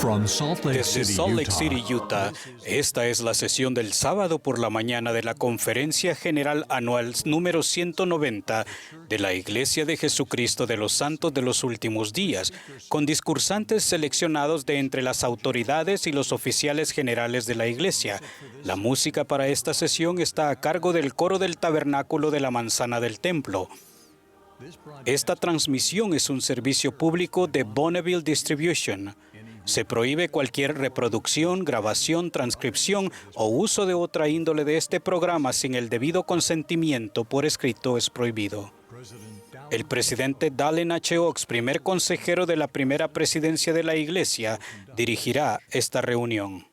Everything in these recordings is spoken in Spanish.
Desde Salt Lake City, Utah, esta es la sesión del sábado por la mañana de la Conferencia General Anual número 190 de la Iglesia de Jesucristo de los Santos de los Últimos Días, con discursantes seleccionados de entre las autoridades y los oficiales generales de la Iglesia. La música para esta sesión está a cargo del coro del Tabernáculo de la Manzana del Templo. Esta transmisión es un servicio público de Bonneville Distribution. Se prohíbe cualquier reproducción, grabación, transcripción o uso de otra índole de este programa sin el debido consentimiento por escrito es prohibido. El presidente Dallin H. Oaks, primer consejero de la primera presidencia de la Iglesia, dirigirá esta reunión.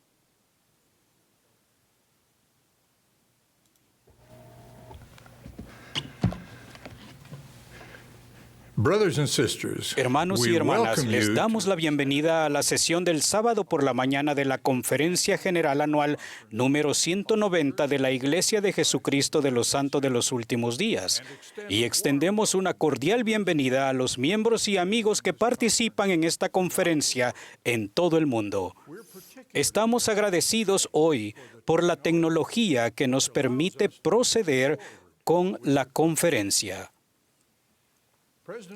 Hermanos y hermanas, les damos la bienvenida a la sesión del sábado por la mañana de la Conferencia General Anual número 190 de la Iglesia de Jesucristo de los Santos de los Últimos Días. Y extendemos una cordial bienvenida a los miembros y amigos que participan en esta conferencia en todo el mundo. Estamos agradecidos hoy por la tecnología que nos permite proceder con la conferencia.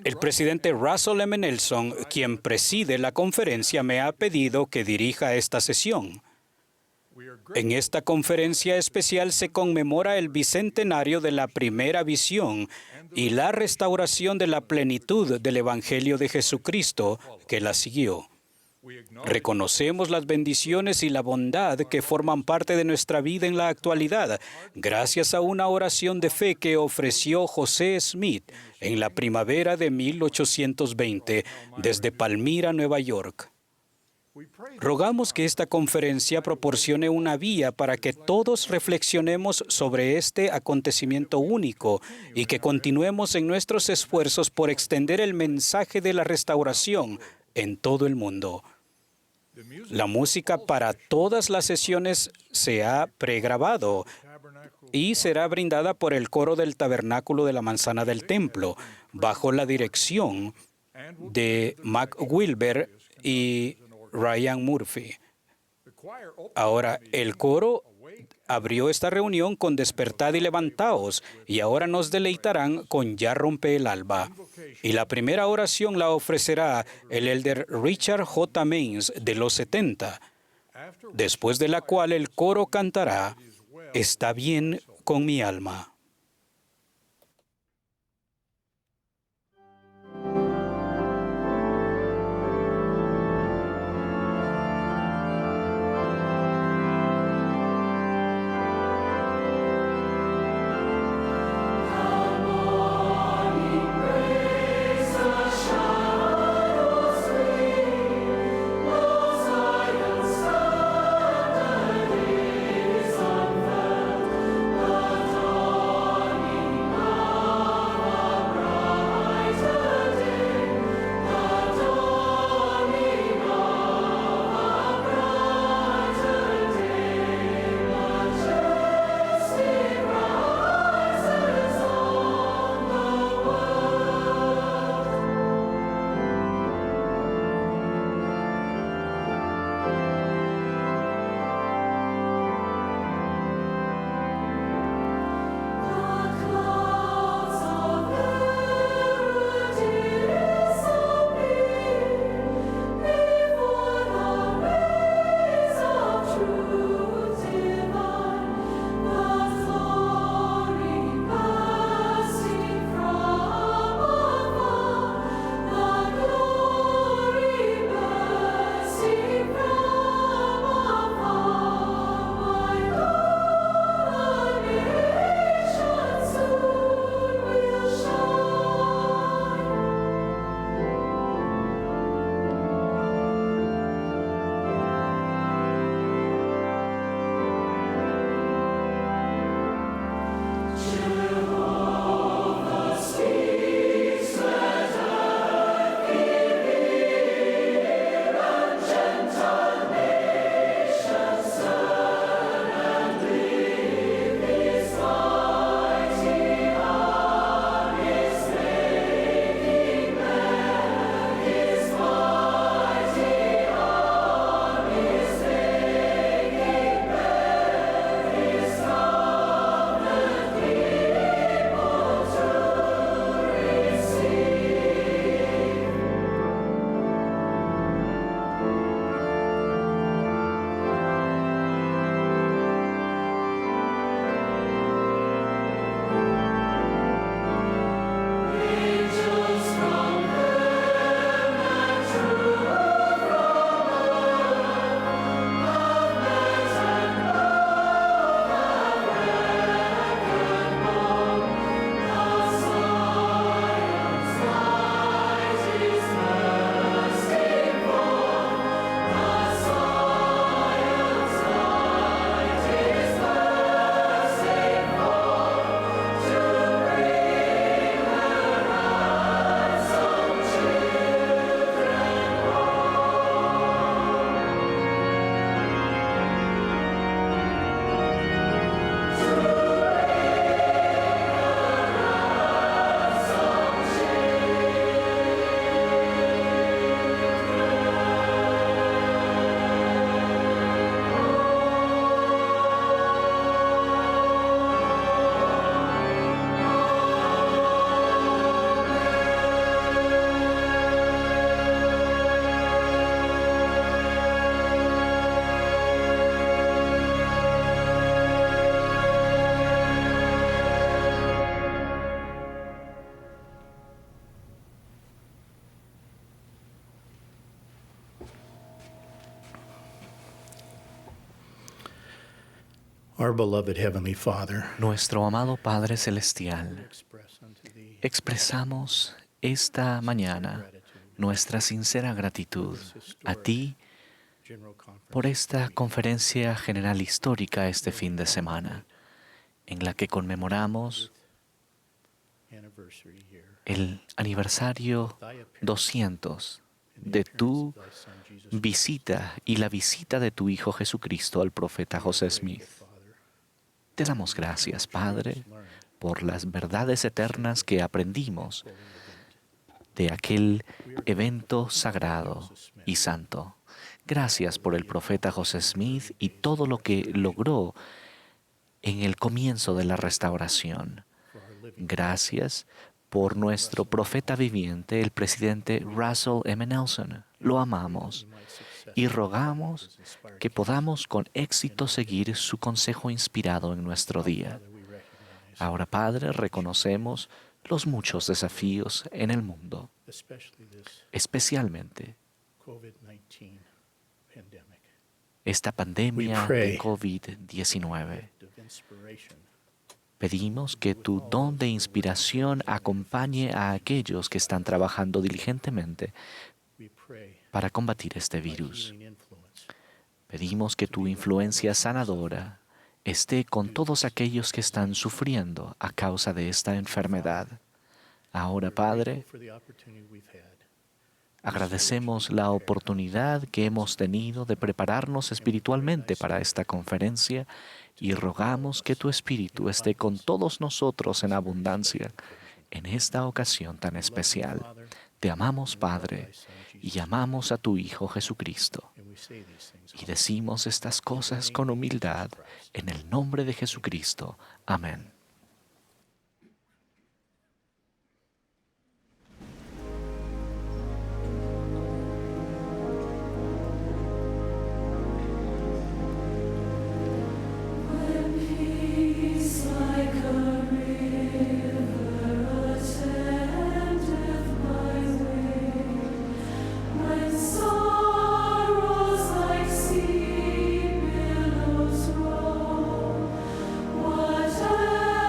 El presidente Russell M. Nelson, quien preside la conferencia, me ha pedido que dirija esta sesión. En esta conferencia especial se conmemora el bicentenario de la primera visión y la restauración de la plenitud del Evangelio de Jesucristo que la siguió. Reconocemos las bendiciones y la bondad que forman parte de nuestra vida en la actualidad, gracias a una oración de fe que ofreció José Smith en la primavera de 1820 desde Palmyra, Nueva York. Rogamos que esta conferencia proporcione una vía para que todos reflexionemos sobre este acontecimiento único y que continuemos en nuestros esfuerzos por extender el mensaje de la restauración en todo el mundo. La música para todas las sesiones se ha pregrabado y será brindada por el coro del Tabernáculo de la Manzana del Templo, bajo la dirección de Mac Wilber y Ryan Murphy. Ahora, el coro abrió esta reunión con Despertad y Levantaos, y ahora nos deleitarán con Ya rompe el alba. Y la primera oración la ofrecerá el elder Richard J. Maines de los 70, después de la cual el coro cantará Está bien con mi alma. Oh Our beloved Heavenly Father, Nuestro amado Padre Celestial, express unto Thee expresamos esta mañana nuestra sincera gratitud a ti General Conference por esta conferencia general histórica este fin de semana, en la que conmemoramos Anniversary Year. el aniversario 200 de tu visita y la visita de tu Hijo Jesucristo al profeta José Smith. Te damos gracias, Padre, por las verdades eternas que aprendimos de aquel evento sagrado y santo. Gracias por el profeta José Smith y todo lo que logró en el comienzo de la restauración. Gracias por nuestro profeta viviente, el presidente Russell M. Nelson. Lo amamos y rogamos que podamos con éxito seguir su consejo inspirado en nuestro día. Ahora, Padre, reconocemos los muchos desafíos en el mundo, Especially this especialmente COVID-19 pandemic. esta pandemia We pray de COVID-19. Of inspiration Pedimos que tu don de inspiración acompañe a aquellos que están trabajando diligentemente we pray para combatir este virus. healing influence Pedimos que tu influencia sanadora esté con todos aquellos que están sufriendo a causa de esta enfermedad. Ahora, Padre, for the opportunity we've had. agradecemos la oportunidad que hemos tenido de prepararnos espiritualmente para esta conferencia y rogamos que tu Espíritu esté con todos nosotros en abundancia en esta ocasión tan especial. Te amamos, Padre, y amamos a tu Hijo Jesucristo. And we say these things Y decimos estas cosas con humildad en el nombre de Jesucristo. Amén. Peace like a river attendeth my way, when sorrows like sea. 'Cause I am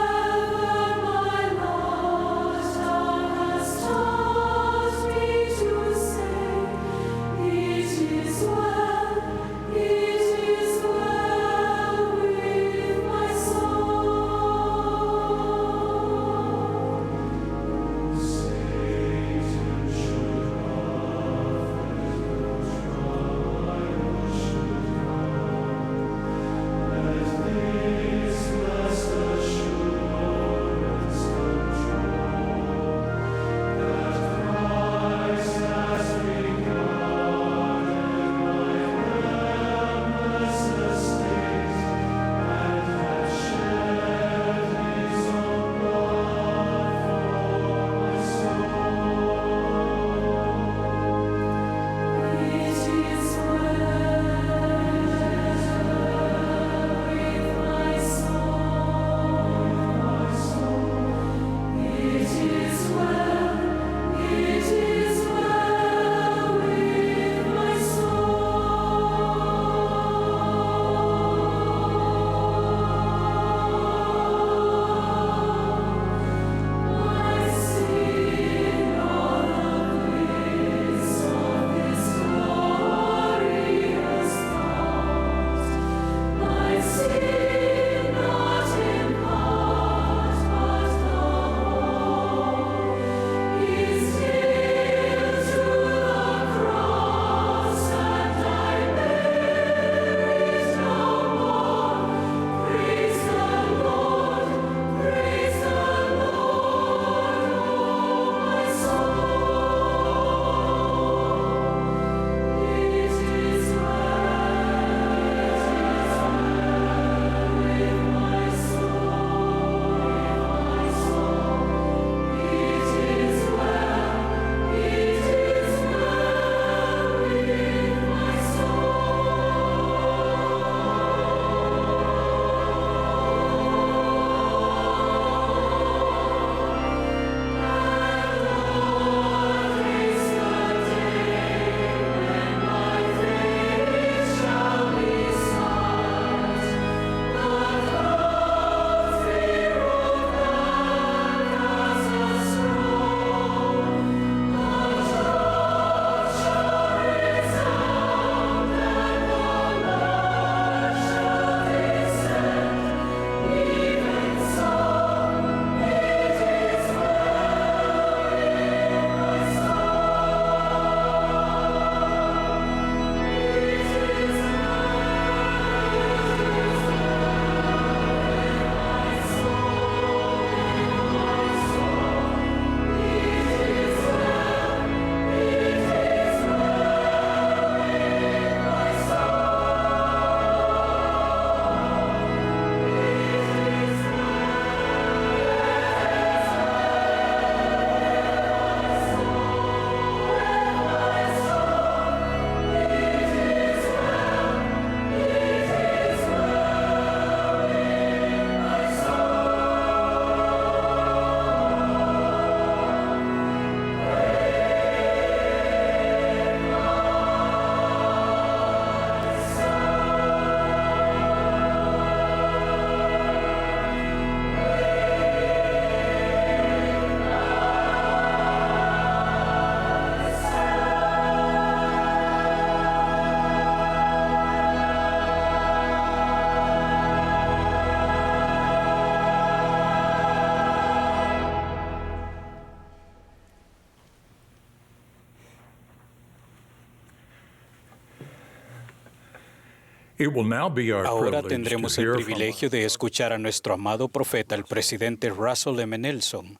Ahora tendremos el privilegio de escuchar a nuestro amado profeta, el presidente Russell M. Nelson.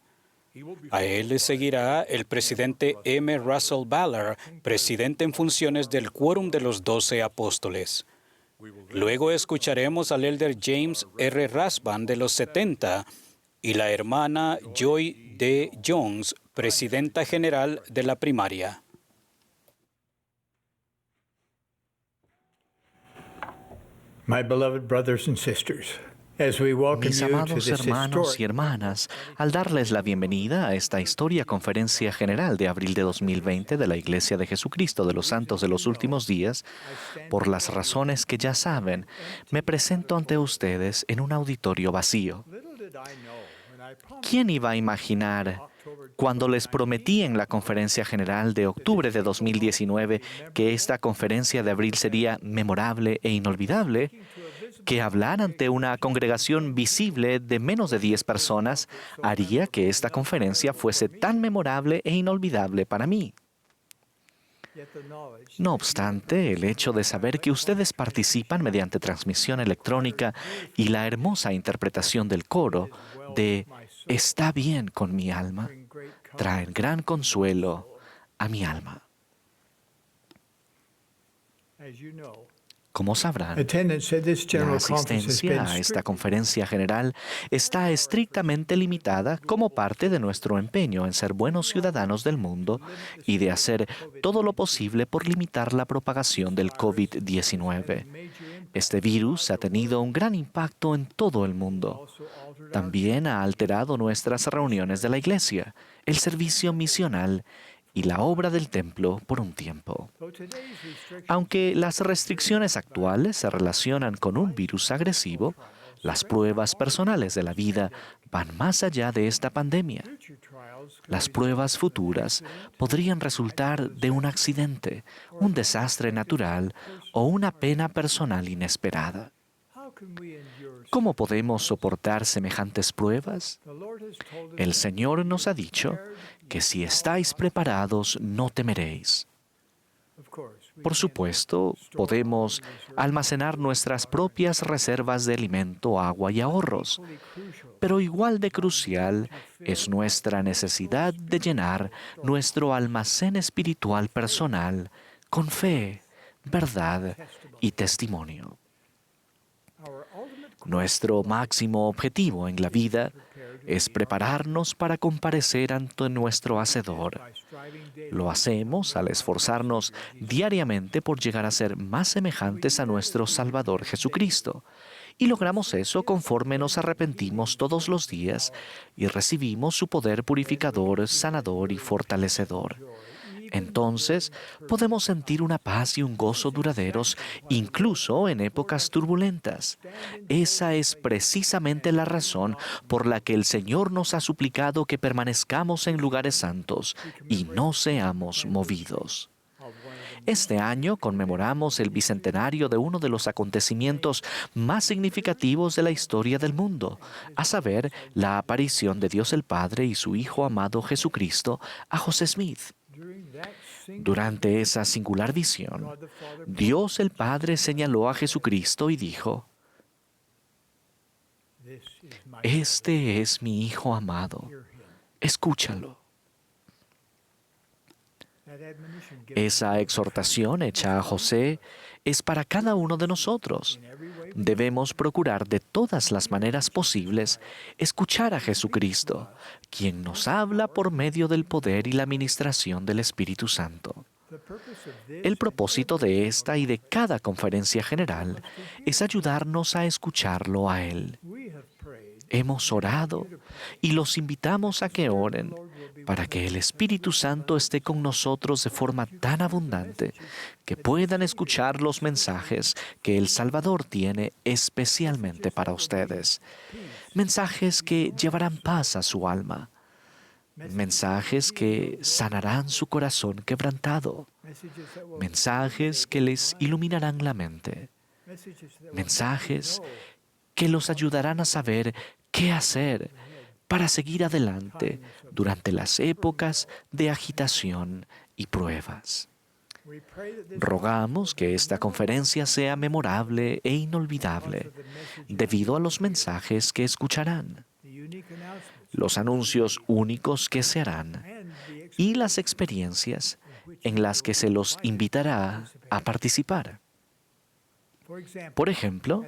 A él le seguirá el presidente M. Russell Ballard, presidente en funciones del Quórum de los 12 Apóstoles. Luego escucharemos al elder James R. Rasband de los 70 y la hermana Joy D. Jones, presidenta general de la primaria. My beloved brothers and sisters, as we welcome Mis you to amados this hermanos y historic hermanas, al darles la bienvenida a esta histórica conferencia general de abril de 2020 de la Iglesia de Jesucristo de los Santos de los Últimos Días, por las razones que ya saben, me presento ante ustedes en un auditorio vacío. ¿Quién iba a imaginar, cuando les prometí en la conferencia general de octubre de 2019 que esta conferencia de abril sería memorable e inolvidable, que hablar ante una congregación visible de menos de 10 personas haría que esta conferencia fuese tan memorable e inolvidable para mí? No obstante, el hecho de saber que ustedes participan mediante transmisión electrónica y la hermosa interpretación del coro de "Está bien con mi alma", traen gran consuelo a mi alma. Como sabrán, attendance at this la general conference has been asistencia a esta conferencia general está estrictamente limitada como parte de nuestro empeño en ser buenos ciudadanos del mundo y de hacer todo lo posible por limitar la propagación del COVID-19. Este virus ha tenido un gran impacto en todo el mundo. También ha alterado nuestras reuniones de la iglesia, el servicio misional y la obra del templo por un tiempo. Aunque las restricciones actuales se relacionan con un virus agresivo, las pruebas personales de la vida van más allá de esta pandemia. Las pruebas futuras podrían resultar de un accidente, un desastre natural o una pena personal inesperada. ¿Cómo podemos soportar semejantes pruebas? El Señor nos ha dicho que si estáis preparados, no temeréis. Por supuesto, podemos almacenar nuestras propias reservas de alimento, agua y ahorros, pero igual de crucial es nuestra necesidad de llenar nuestro almacén espiritual personal con fe, verdad y testimonio. Nuestro máximo objetivo en la vida es prepararnos para comparecer ante nuestro Hacedor. Lo hacemos al esforzarnos diariamente por llegar a ser más semejantes a nuestro Salvador Jesucristo. Y logramos eso conforme nos arrepentimos todos los días y recibimos su poder purificador, sanador y fortalecedor. Entonces, podemos sentir una paz y un gozo duraderos, incluso en épocas turbulentas. Esa es precisamente la razón por la que el Señor nos ha suplicado que permanezcamos en lugares santos y no seamos movidos. Este año conmemoramos el bicentenario de uno de los acontecimientos más significativos de la historia del mundo, a saber, la aparición de Dios el Padre y su Hijo amado Jesucristo a José Smith. Durante esa singular visión, Dios el Padre señaló a Jesucristo y dijo: "Este es mi Hijo amado, escúchalo". Esa exhortación hecha a José es para cada uno de nosotros. Debemos procurar de todas las maneras posibles escuchar a Jesucristo, quien nos habla por medio del poder y la ministración del Espíritu Santo. El propósito de esta y de cada conferencia general es ayudarnos a escucharlo a Él. Hemos orado y los invitamos a que oren para que el Espíritu Santo esté con nosotros de forma tan abundante que puedan escuchar los mensajes que el Salvador tiene especialmente para ustedes. Mensajes que llevarán paz a su alma. Mensajes que sanarán su corazón quebrantado. Mensajes que les iluminarán la mente. Mensajes que los ayudarán a saber qué hacer para seguir adelante durante las épocas de agitación y pruebas. Rogamos que esta conferencia sea memorable e inolvidable debido a los mensajes que escucharán, los anuncios únicos que se harán y las experiencias en las que se los invitará a participar. Por ejemplo,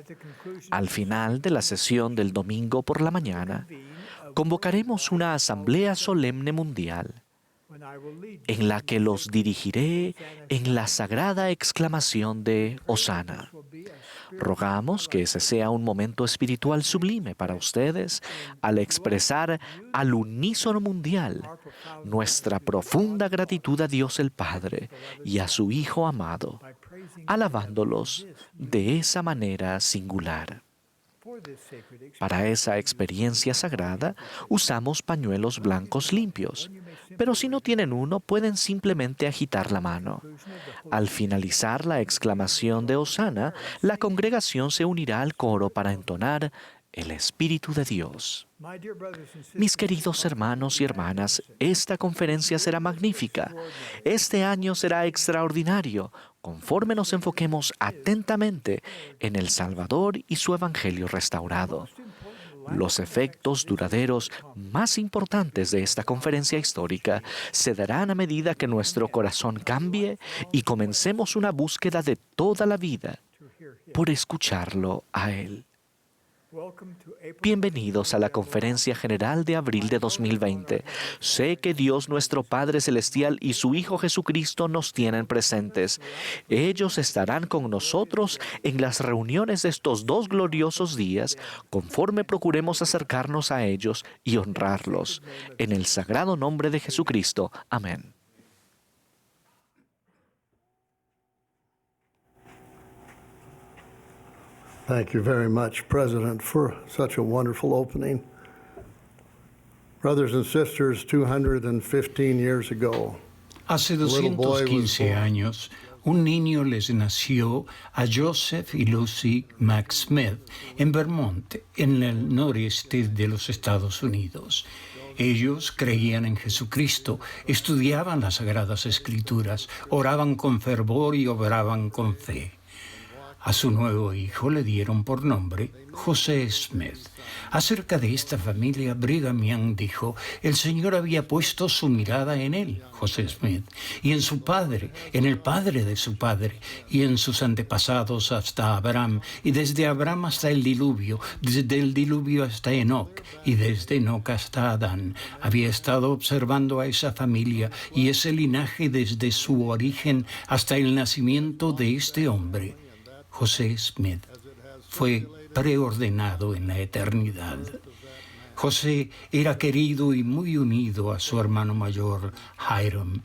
al final de la sesión del domingo por la mañana, convocaremos una asamblea solemne mundial en la que los dirigiré en la sagrada exclamación de Hosana. Rogamos que ese sea un momento espiritual sublime para ustedes al expresar al unísono mundial nuestra profunda gratitud a Dios el Padre y a su Hijo amado, alabándolos de esa manera singular. Para esa experiencia sagrada usamos pañuelos blancos limpios, pero si no tienen uno pueden simplemente agitar la mano. Al finalizar la exclamación de Hosana, la congregación se unirá al coro para entonar el Espíritu de Dios. Mis queridos hermanos y hermanas, esta conferencia será magnífica. Este año será extraordinario, conforme nos enfoquemos atentamente en el Salvador y su Evangelio restaurado. Los efectos duraderos más importantes de esta conferencia histórica se darán a medida que nuestro corazón cambie y comencemos una búsqueda de toda la vida por escucharlo a Él. Bienvenidos a la Conferencia General de abril de 2020. Sé que Dios nuestro Padre Celestial y su Hijo Jesucristo nos tienen presentes. Ellos estarán con nosotros en las reuniones de estos 2 gloriosos días, conforme procuremos acercarnos a ellos y honrarlos. En el sagrado nombre de Jesucristo. Amén. Thank you very much, President, for such a wonderful opening. Brothers and sisters, 215 years ago, Hace 215 años, un niño les nació a Joseph y Lucy Max Smith en Vermont, en el noreste de los Estados Unidos. Ellos creían en Jesucristo, estudiaban las Sagradas Escrituras, oraban con fervor y obraban con fe. A su nuevo hijo le dieron por nombre José Smith. Acerca de esta familia, Brigham Young dijo: el Señor había puesto su mirada en él, José Smith, y en su padre, en el padre de su padre, y en sus antepasados hasta Abraham, y desde Abraham hasta el diluvio, desde el diluvio hasta Enoc, y desde Enoc hasta Adán. Había estado observando a esa familia y ese linaje desde su origen hasta el nacimiento de este hombre. José Smith fue preordenado en la eternidad. José era querido y muy unido a su hermano mayor, Hiram.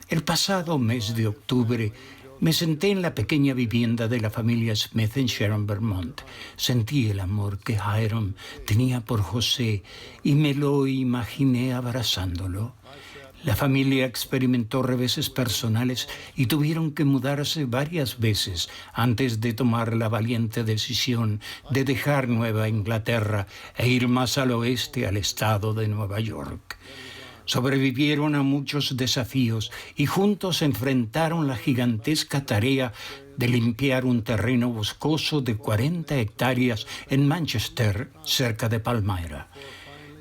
El pasado mes de octubre me senté en la pequeña vivienda de la familia Smith en Sharon, Vermont. Sentí el amor que Hiram tenía por José y me lo imaginé abrazándolo. La familia experimentó reveses personales y tuvieron que mudarse varias veces antes de tomar la valiente decisión de dejar Nueva Inglaterra e ir más al oeste, al estado de Nueva York. Sobrevivieron a muchos desafíos y juntos enfrentaron la gigantesca tarea de limpiar un terreno boscoso de 40 hectáreas en Manchester, cerca de Palmyra.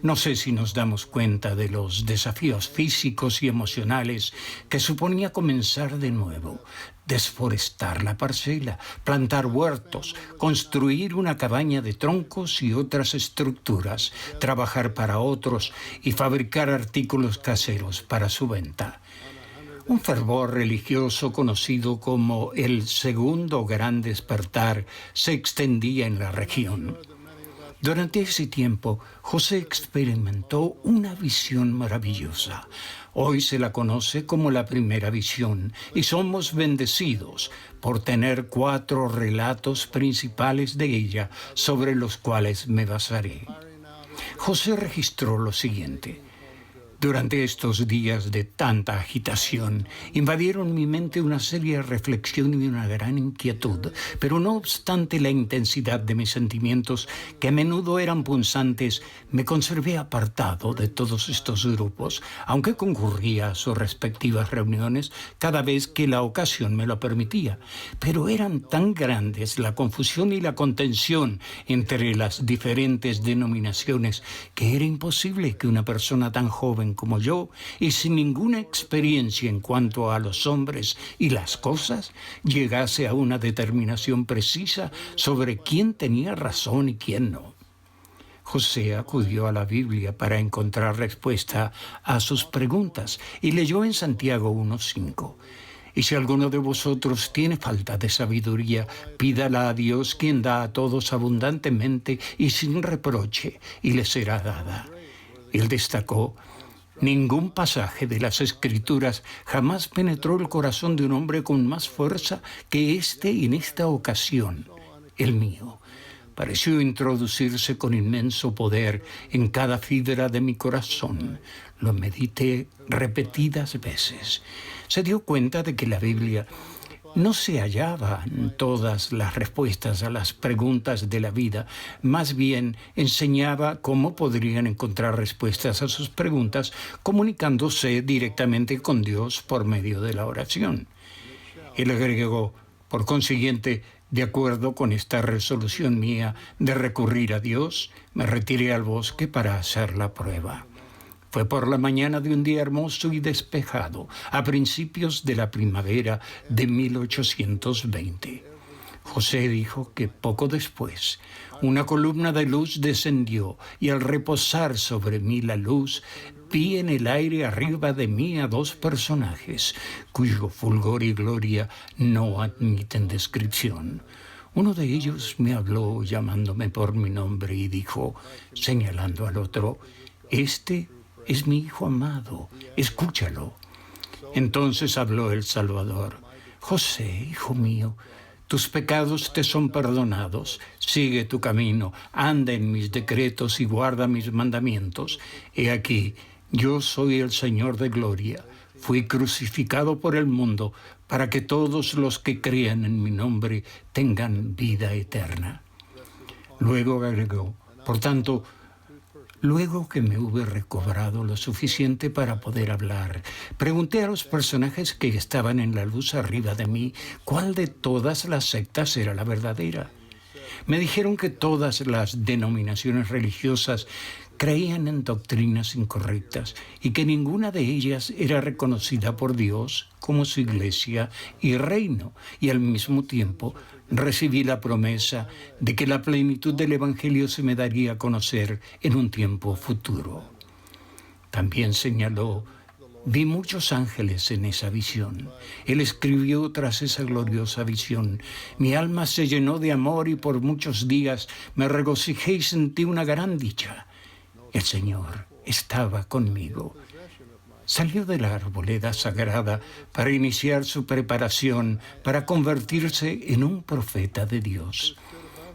No sé si nos damos cuenta de los desafíos físicos y emocionales que suponía comenzar de nuevo, desforestar la parcela, plantar huertos, construir una cabaña de troncos y otras estructuras, trabajar para otros y fabricar artículos caseros para su venta. Un fervor religioso conocido como el Segundo Gran Despertar se extendía en la región. Durante ese tiempo, José experimentó una visión maravillosa. Hoy se la conoce como la primera visión y somos bendecidos por tener 4 relatos principales de ella sobre los cuales me basaré. José registró lo siguiente: Durante estos días de tanta agitación, invadieron mi mente una seria reflexión y una gran inquietud, pero no obstante la intensidad de mis sentimientos, que a menudo eran punzantes, me conservé apartado de todos estos grupos, aunque concurría a sus respectivas reuniones cada vez que la ocasión me lo permitía. Pero eran tan grandes la confusión y la contención entre las diferentes denominaciones que era imposible que una persona tan joven como yo y sin ninguna experiencia en cuanto a los hombres y las cosas llegase a una determinación precisa sobre quién tenía razón y quién no. José acudió a la Biblia para encontrar respuesta a sus preguntas y leyó en Santiago 1:5. Y si alguno de vosotros tiene falta de sabiduría, pídala a Dios, quien da a todos abundantemente y sin reproche, y le será dada. Él destacó: ningún pasaje de las Escrituras jamás penetró el corazón de un hombre con más fuerza que este en esta ocasión, el mío. Pareció introducirse con inmenso poder en cada fibra de mi corazón. Lo medité repetidas veces. Se dio cuenta de que la Biblia no se hallaban todas las respuestas a las preguntas de la vida, más bien enseñaba cómo podrían encontrar respuestas a sus preguntas comunicándose directamente con Dios por medio de la oración. Él agregó: por consiguiente, de acuerdo con esta resolución mía de recurrir a Dios, me retiré al bosque para hacer la prueba. Fue por la mañana de un día hermoso y despejado, a principios de la primavera de 1820. José dijo que poco después una columna de luz descendió y al reposar sobre mí la luz, vi en el aire arriba de mí a dos personajes, cuyo fulgor y gloria no admiten descripción. Uno de ellos me habló llamándome por mi nombre y dijo, señalando al otro: «Este es mi hijo amado, escúchalo». Entonces habló el Salvador: «José, hijo mío, tus pecados te son perdonados. Sigue tu camino, anda en mis decretos y guarda mis mandamientos. He aquí, yo soy el Señor de gloria. Fui crucificado por el mundo para que todos los que crean en mi nombre tengan vida eterna». Luego agregó: «Por tanto, luego que me hube recobrado lo suficiente para poder hablar, pregunté a los personajes que estaban en la luz arriba de mí cuál de todas las sectas era la verdadera. Me dijeron que todas las denominaciones religiosas creían en doctrinas incorrectas y que ninguna de ellas era reconocida por Dios como su iglesia y reino, y al mismo tiempo recibí la promesa de que la plenitud del Evangelio se me daría a conocer en un tiempo futuro». También señaló: «Vi muchos ángeles en esa visión». Él escribió tras esa gloriosa visión: «Mi alma se llenó de amor y por muchos días me regocijé y sentí una gran dicha. El Señor estaba conmigo». Salió de la arboleda sagrada para iniciar su preparación para convertirse en un profeta de Dios.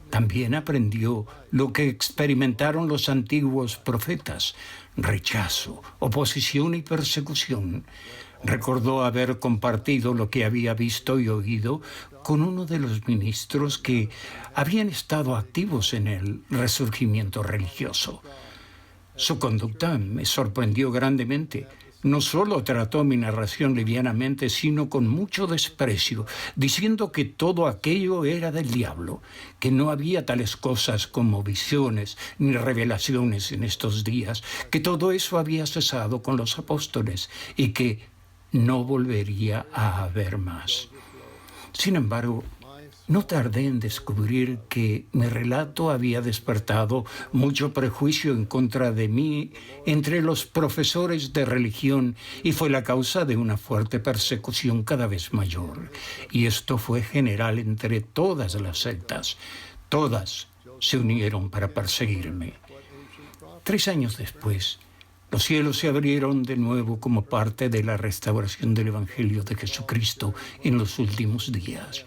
También aprendió lo que experimentaron los antiguos profetas: rechazo, oposición y persecución. Recordó haber compartido lo que había visto y oído con uno de los ministros que habían estado activos en el resurgimiento religioso. Su conducta me sorprendió grandemente. No solo trató mi narración livianamente, sino con mucho desprecio, diciendo que todo aquello era del diablo, que no había tales cosas como visiones ni revelaciones en estos días, que todo eso había cesado con los apóstoles y que no volvería a haber más. Sin embargo, no tardé en descubrir que mi relato había despertado mucho prejuicio en contra de mí entre los profesores de religión y fue la causa de una fuerte persecución cada vez mayor. Y esto fue general entre todas las sectas. Todas se unieron para perseguirme. 3 años después, los cielos se abrieron de nuevo como parte de la restauración del Evangelio de Jesucristo en los últimos días.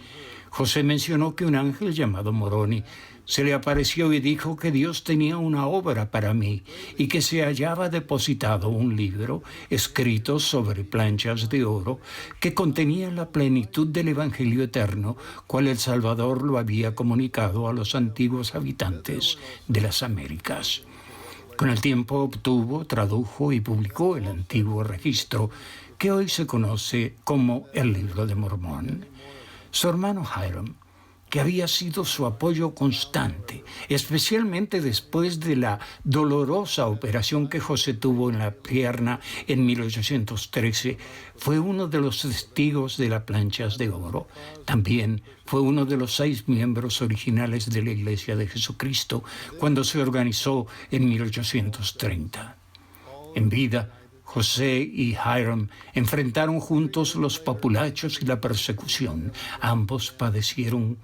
José mencionó que un ángel llamado Moroni se le apareció y dijo que Dios tenía una obra para mí y que se hallaba depositado un libro escrito sobre planchas de oro que contenía la plenitud del Evangelio eterno, cual el Salvador lo había comunicado a los antiguos habitantes de las Américas. Con el tiempo obtuvo, tradujo y publicó el antiguo registro que hoy se conoce como el Libro de Mormón. Su hermano Hiram, que había sido su apoyo constante, especialmente después de la dolorosa operación que José tuvo en la pierna en 1813, fue uno de los testigos de las planchas de oro. También fue uno de los 6 miembros originales de la Iglesia de Jesucristo cuando se organizó en 1830. En vida, José y Hiram enfrentaron juntos los populachos y la persecución. Ambos padecieron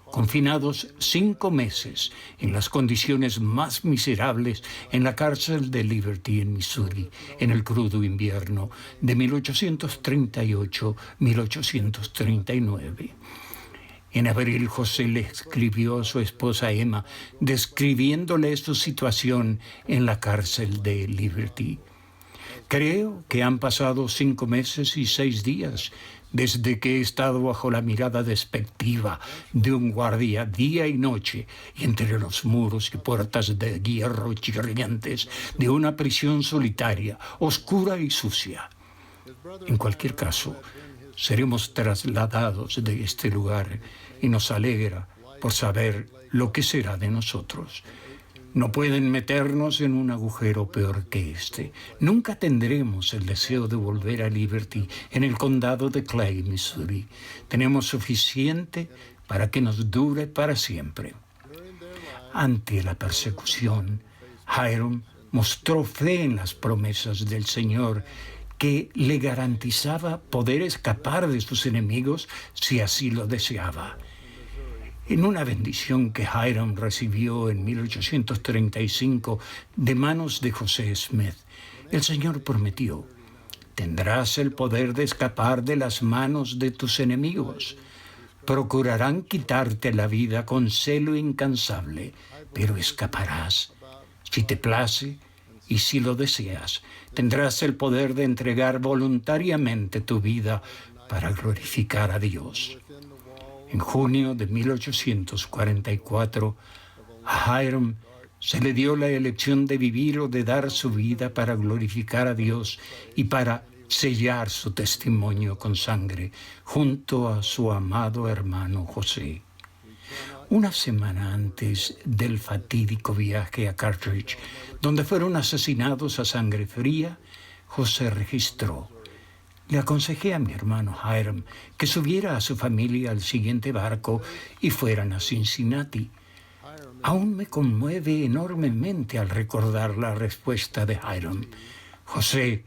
confinados 5 meses en las condiciones más miserables en la cárcel de Liberty en Missouri, en el crudo invierno de 1838-1839. En abril, José le escribió a su esposa Emma, describiéndole su situación en la cárcel de Liberty. Creo que han pasado 5 meses y 6 días desde que he estado bajo la mirada despectiva de un guardia día y noche y entre los muros y puertas de hierro chirriantes de una prisión solitaria, oscura y sucia. En cualquier caso, seremos trasladados de este lugar y nos alegra por saber lo que será de nosotros. No pueden meternos en un agujero peor que este. Nunca tendremos el deseo de volver a Liberty en el condado de Clay, Missouri. Tenemos suficiente para que nos dure para siempre. Ante la persecución, Hiram mostró fe en las promesas del Señor que le garantizaba poder escapar de sus enemigos si así lo deseaba. En una bendición que Hiram recibió en 1835 de manos de José Smith, el Señor prometió: tendrás el poder de escapar de las manos de tus enemigos. Procurarán quitarte la vida con celo incansable, pero escaparás. Si te place y si lo deseas, tendrás el poder de entregar voluntariamente tu vida para glorificar a Dios. En junio de 1844, a Hiram se le dio la elección de vivir o de dar su vida para glorificar a Dios y para sellar su testimonio con sangre junto a su amado hermano José. Una semana antes del fatídico viaje a Carthage, donde fueron asesinados a sangre fría, José registró: le aconsejé a mi hermano Hiram que subiera a su familia al siguiente barco y fueran a Cincinnati. Aún me conmueve enormemente al recordar la respuesta de Hiram: José,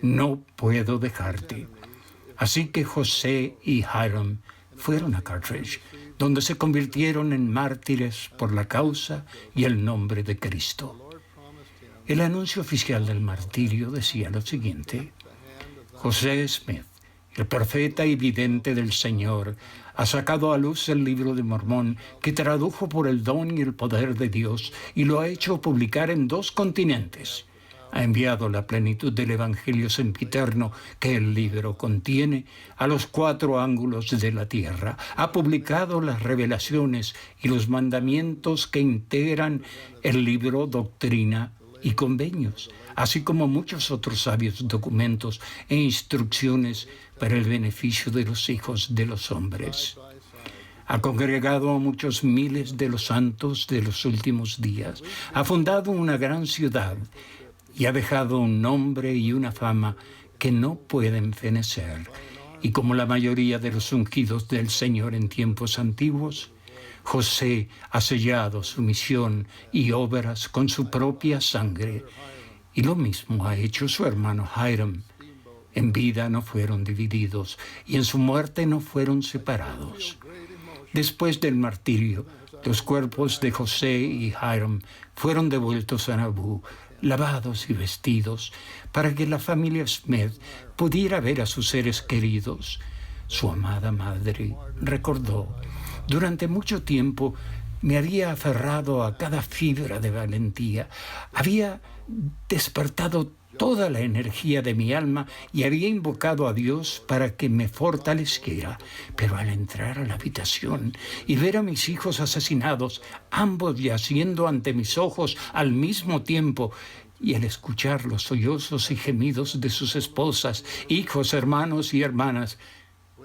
no puedo dejarte. Así que José y Hiram fueron a Carthage, donde se convirtieron en mártires por la causa y el nombre de Cristo. El anuncio oficial del martirio decía lo siguiente: José Smith, el profeta y vidente del Señor, ha sacado a luz el Libro de Mormón, que tradujo por el don y el poder de Dios y lo ha hecho publicar en 2 continentes. Ha enviado la plenitud del Evangelio sempiterno que el libro contiene a los 4 ángulos de la tierra. Ha publicado las revelaciones y los mandamientos que integran el libro Doctrina y Convenios, así como muchos otros sabios documentos e instrucciones para el beneficio de los hijos de los hombres. Ha congregado a muchos miles de los santos de los últimos días. Ha fundado una gran ciudad y ha dejado un nombre y una fama que no pueden fenecer. Y como la mayoría de los ungidos del Señor en tiempos antiguos, José ha sellado su misión y obras con su propia sangre, y lo mismo ha hecho su hermano Hiram. En vida no fueron divididos y en su muerte no fueron separados. Después del martirio, los cuerpos de José y Hiram fueron devueltos a Nauvoo, lavados y vestidos, para que la familia Smith pudiera ver a sus seres queridos. Su amada madre recordó: Durante mucho tiempo me había aferrado a cada fibra de valentía. Había despertado toda la energía de mi alma y había invocado a Dios para que me fortaleciera. Pero al entrar a la habitación y ver a mis hijos asesinados, ambos yaciendo ante mis ojos al mismo tiempo, y al escuchar los sollozos y gemidos de sus esposas, hijos, hermanos y hermanas,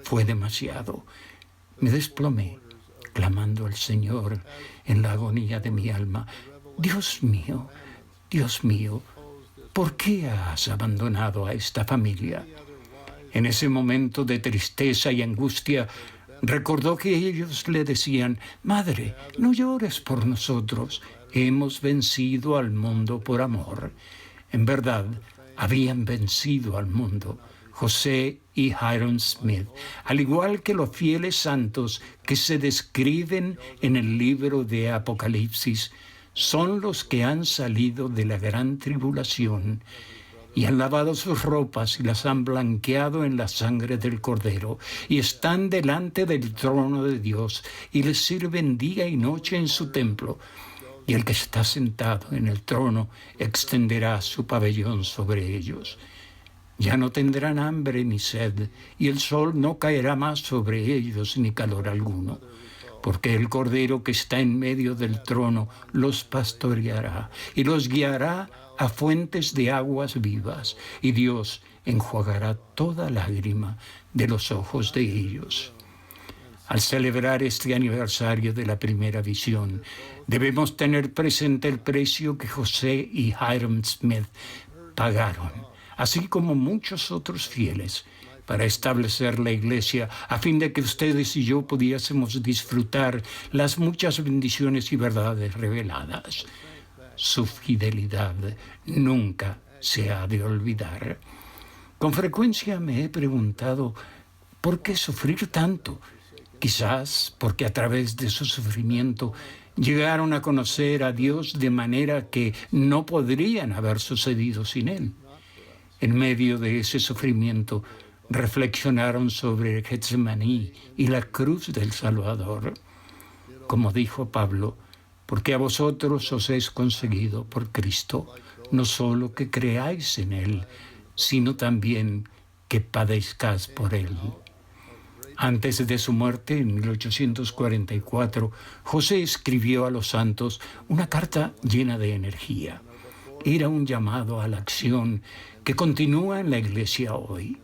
fue demasiado. Me desplomé, clamando al Señor en la agonía de mi alma: Dios mío, ¿por qué has abandonado a esta familia? En ese momento de tristeza y angustia, recordó que ellos le decían: Madre, no llores por nosotros, hemos vencido al mundo por amor. En verdad, habían vencido al mundo. José y Hyrum Smith, al igual que los fieles santos que se describen en el libro de Apocalipsis, son los que han salido de la gran tribulación y han lavado sus ropas y las han blanqueado en la sangre del Cordero, y están delante del trono de Dios y les sirven día y noche en su templo. Y el que está sentado en el trono extenderá su pabellón sobre ellos. Ya no tendrán hambre ni sed, y el sol no caerá más sobre ellos ni calor alguno, porque el Cordero que está en medio del trono los pastoreará y los guiará a fuentes de aguas vivas, y Dios enjuagará toda lágrima de los ojos de ellos. Al celebrar este aniversario de la primera visión, debemos tener presente el precio que José y Hyrum Smith pagaron, así como muchos otros fieles, para establecer la iglesia, a fin de que ustedes y yo pudiésemos disfrutar las muchas bendiciones y verdades reveladas. Su fidelidad nunca se ha de olvidar. Con frecuencia me he preguntado, ¿por qué sufrir tanto? Quizás porque a través de su sufrimiento llegaron a conocer a Dios de manera que no podrían haber sucedido sin Él. En medio de ese sufrimiento, reflexionaron sobre Getsemaní y la cruz del Salvador. Como dijo Pablo, porque a vosotros os es conseguido por Cristo, no solo que creáis en Él, sino también que padezcáis por Él. Antes de su muerte, en 1844, José escribió a los santos una carta llena de energía. Era un llamado a la acción que continúa en la iglesia hoy.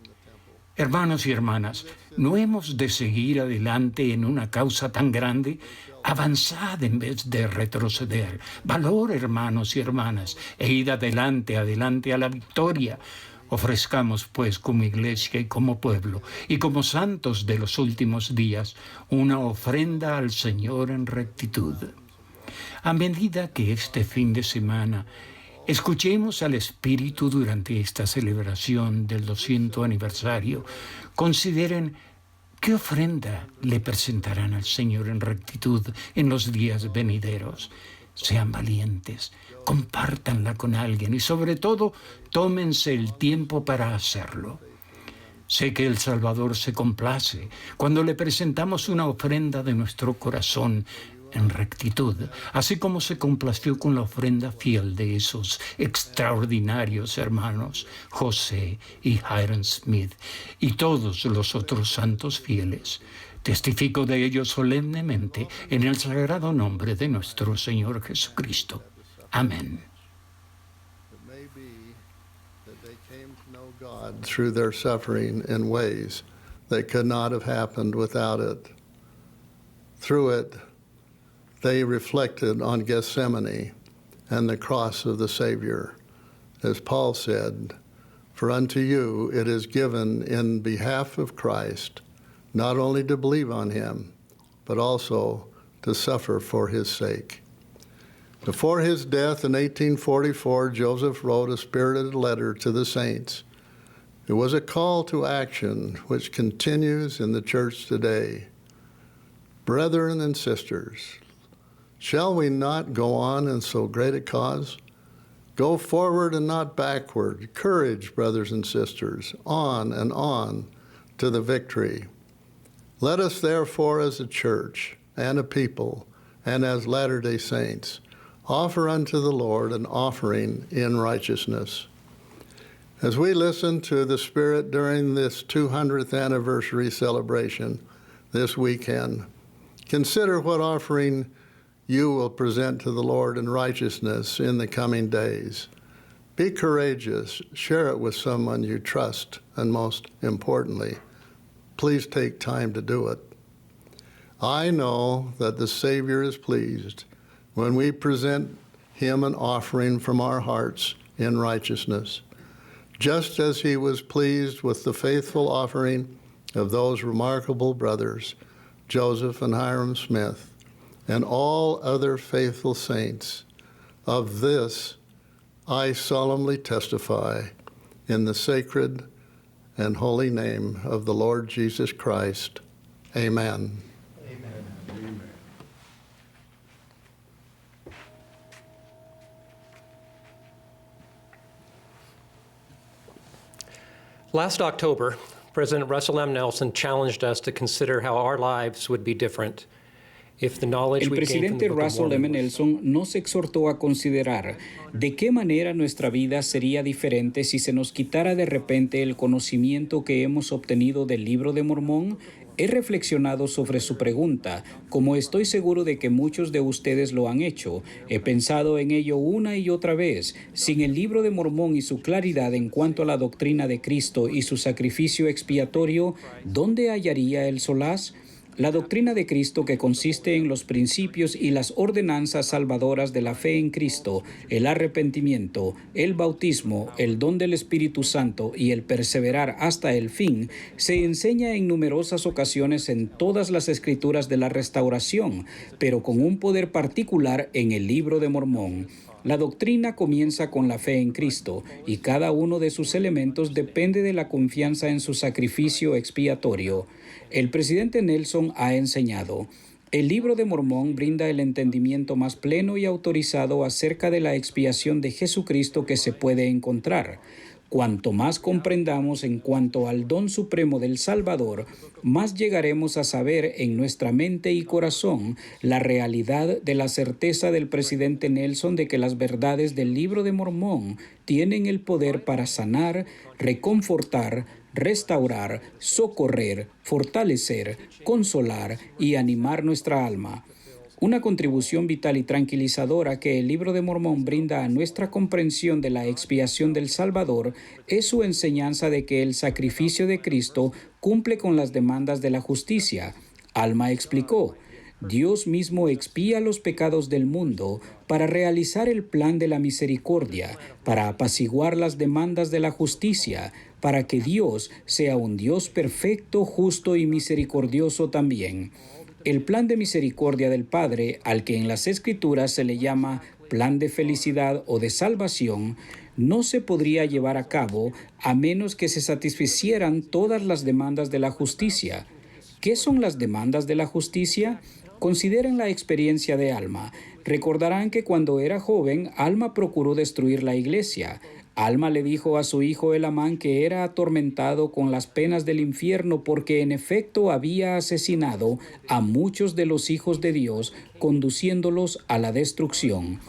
Hermanos y hermanas, ¿no hemos de seguir adelante en una causa tan grande? Avanzad en vez de retroceder. Valor, hermanos y hermanas, e id adelante a la victoria. Ofrezcamos, pues, como iglesia y como pueblo, y como santos de los últimos días, una ofrenda al Señor en rectitud. A medida que este fin de semana escuchemos al Espíritu durante esta celebración del 200 aniversario, consideren qué ofrenda le presentarán al Señor en rectitud en los días venideros. Sean valientes, compártanla con alguien y sobre todo tómense el tiempo para hacerlo. Sé que el Salvador se complace cuando le presentamos una ofrenda de nuestro corazón en rectitud, así como se complació con la ofrenda fiel de esos extraordinarios hermanos José y Hyrum Smith y todos los otros santos fieles. Testifico de ello solemnemente en el sagrado nombre de nuestro Señor Jesucristo. Amén. It may be that they came to know God through their suffering in ways that could not have happened without it. Through it, they reflected on Gethsemane and the cross of the Savior. As Paul said, "For unto you it is given in behalf of Christ, not only to believe on him, but also to suffer for his sake." Before his death in 1844, Joseph wrote a spirited letter to the saints. It was a call to action which continues in the church today. Brethren and sisters, shall we not go on in so great a cause? Go forward and not backward. Courage, brothers and sisters, on to the victory. Let us therefore as a church and a people, and as Latter-day Saints, offer unto the Lord an offering in righteousness. As we listen to the Spirit during this 200th anniversary celebration this weekend, consider what offering you will present to the Lord in righteousness in the coming days. Be courageous, share it with someone you trust, and most importantly, please take time to do it. I know that the Savior is pleased when we present Him an offering from our hearts in righteousness, just as He was pleased with the faithful offering of those remarkable brothers, Joseph and Hiram Smith, and all other faithful saints. Of this I solemnly testify in the sacred and holy name of the Lord Jesus Christ. Amen. Last October, President Russell M. Nelson challenged us to consider how our lives would be different if the knowledge El we gained from the presidente Book of Russell M. Mormon was- Nelson nos exhortó a considerar de qué manera nuestra vida sería diferente si se nos quitara de repente el conocimiento que hemos obtenido del Libro de Mormón. He reflexionado sobre su pregunta, como estoy seguro de que muchos de ustedes lo han hecho. He pensado en ello una y otra vez. Sin el Libro de Mormón y su claridad en cuanto a la doctrina de Cristo y su sacrificio expiatorio, ¿dónde hallaría el solaz? La doctrina de Cristo, que consiste en los principios y las ordenanzas salvadoras de la fe en Cristo, el arrepentimiento, el bautismo, el don del Espíritu Santo y el perseverar hasta el fin, se enseña en numerosas ocasiones en todas las escrituras de la restauración, pero con un poder particular en el Libro de Mormón. La doctrina comienza con la fe en Cristo, y cada uno de sus elementos depende de la confianza en su sacrificio expiatorio. El presidente Nelson ha enseñado: el Libro de Mormón brinda el entendimiento más pleno y autorizado acerca de la expiación de Jesucristo que se puede encontrar. Cuanto más comprendamos en cuanto al don supremo del Salvador, más llegaremos a saber en nuestra mente y corazón la realidad de la certeza del presidente Nelson de que las verdades del Libro de Mormón tienen el poder para sanar, reconfortar, restaurar, socorrer, fortalecer, consolar y animar nuestra alma. Una contribución vital y tranquilizadora que el Libro de Mormón brinda a nuestra comprensión de la expiación del Salvador es su enseñanza de que el sacrificio de Cristo cumple con las demandas de la justicia. Alma explicó: Dios mismo expía los pecados del mundo para realizar el plan de la misericordia, para apaciguar las demandas de la justicia, para que Dios sea un Dios perfecto, justo y misericordioso también. El plan de misericordia del Padre, al que en las Escrituras se le llama plan de felicidad o de salvación, no se podría llevar a cabo a menos que se satisficieran todas las demandas de la justicia. ¿Qué son las demandas de la justicia? Consideren la experiencia de Alma. Recordarán que cuando era joven, Alma procuró destruir la iglesia. Alma le dijo a su hijo Elamán que era atormentado con las penas del infierno porque en efecto había asesinado a muchos de los hijos de Dios, conduciéndolos a la destrucción.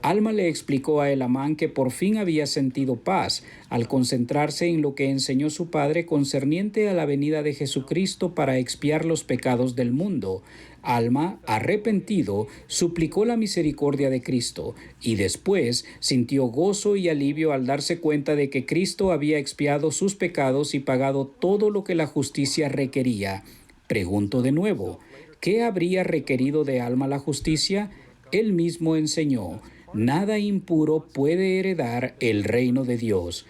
Alma le explicó a Elamán que por fin había sentido paz al concentrarse en lo que enseñó su padre concerniente a la venida de Jesucristo para expiar los pecados del mundo. Alma, arrepentido, suplicó la misericordia de Cristo y después sintió gozo y alivio al darse cuenta de que Cristo había expiado sus pecados y pagado todo lo que la justicia requería. Pregunto de nuevo, ¿qué habría requerido de Alma la justicia? Él mismo enseñó: nada impuro puede heredar el reino de Dios.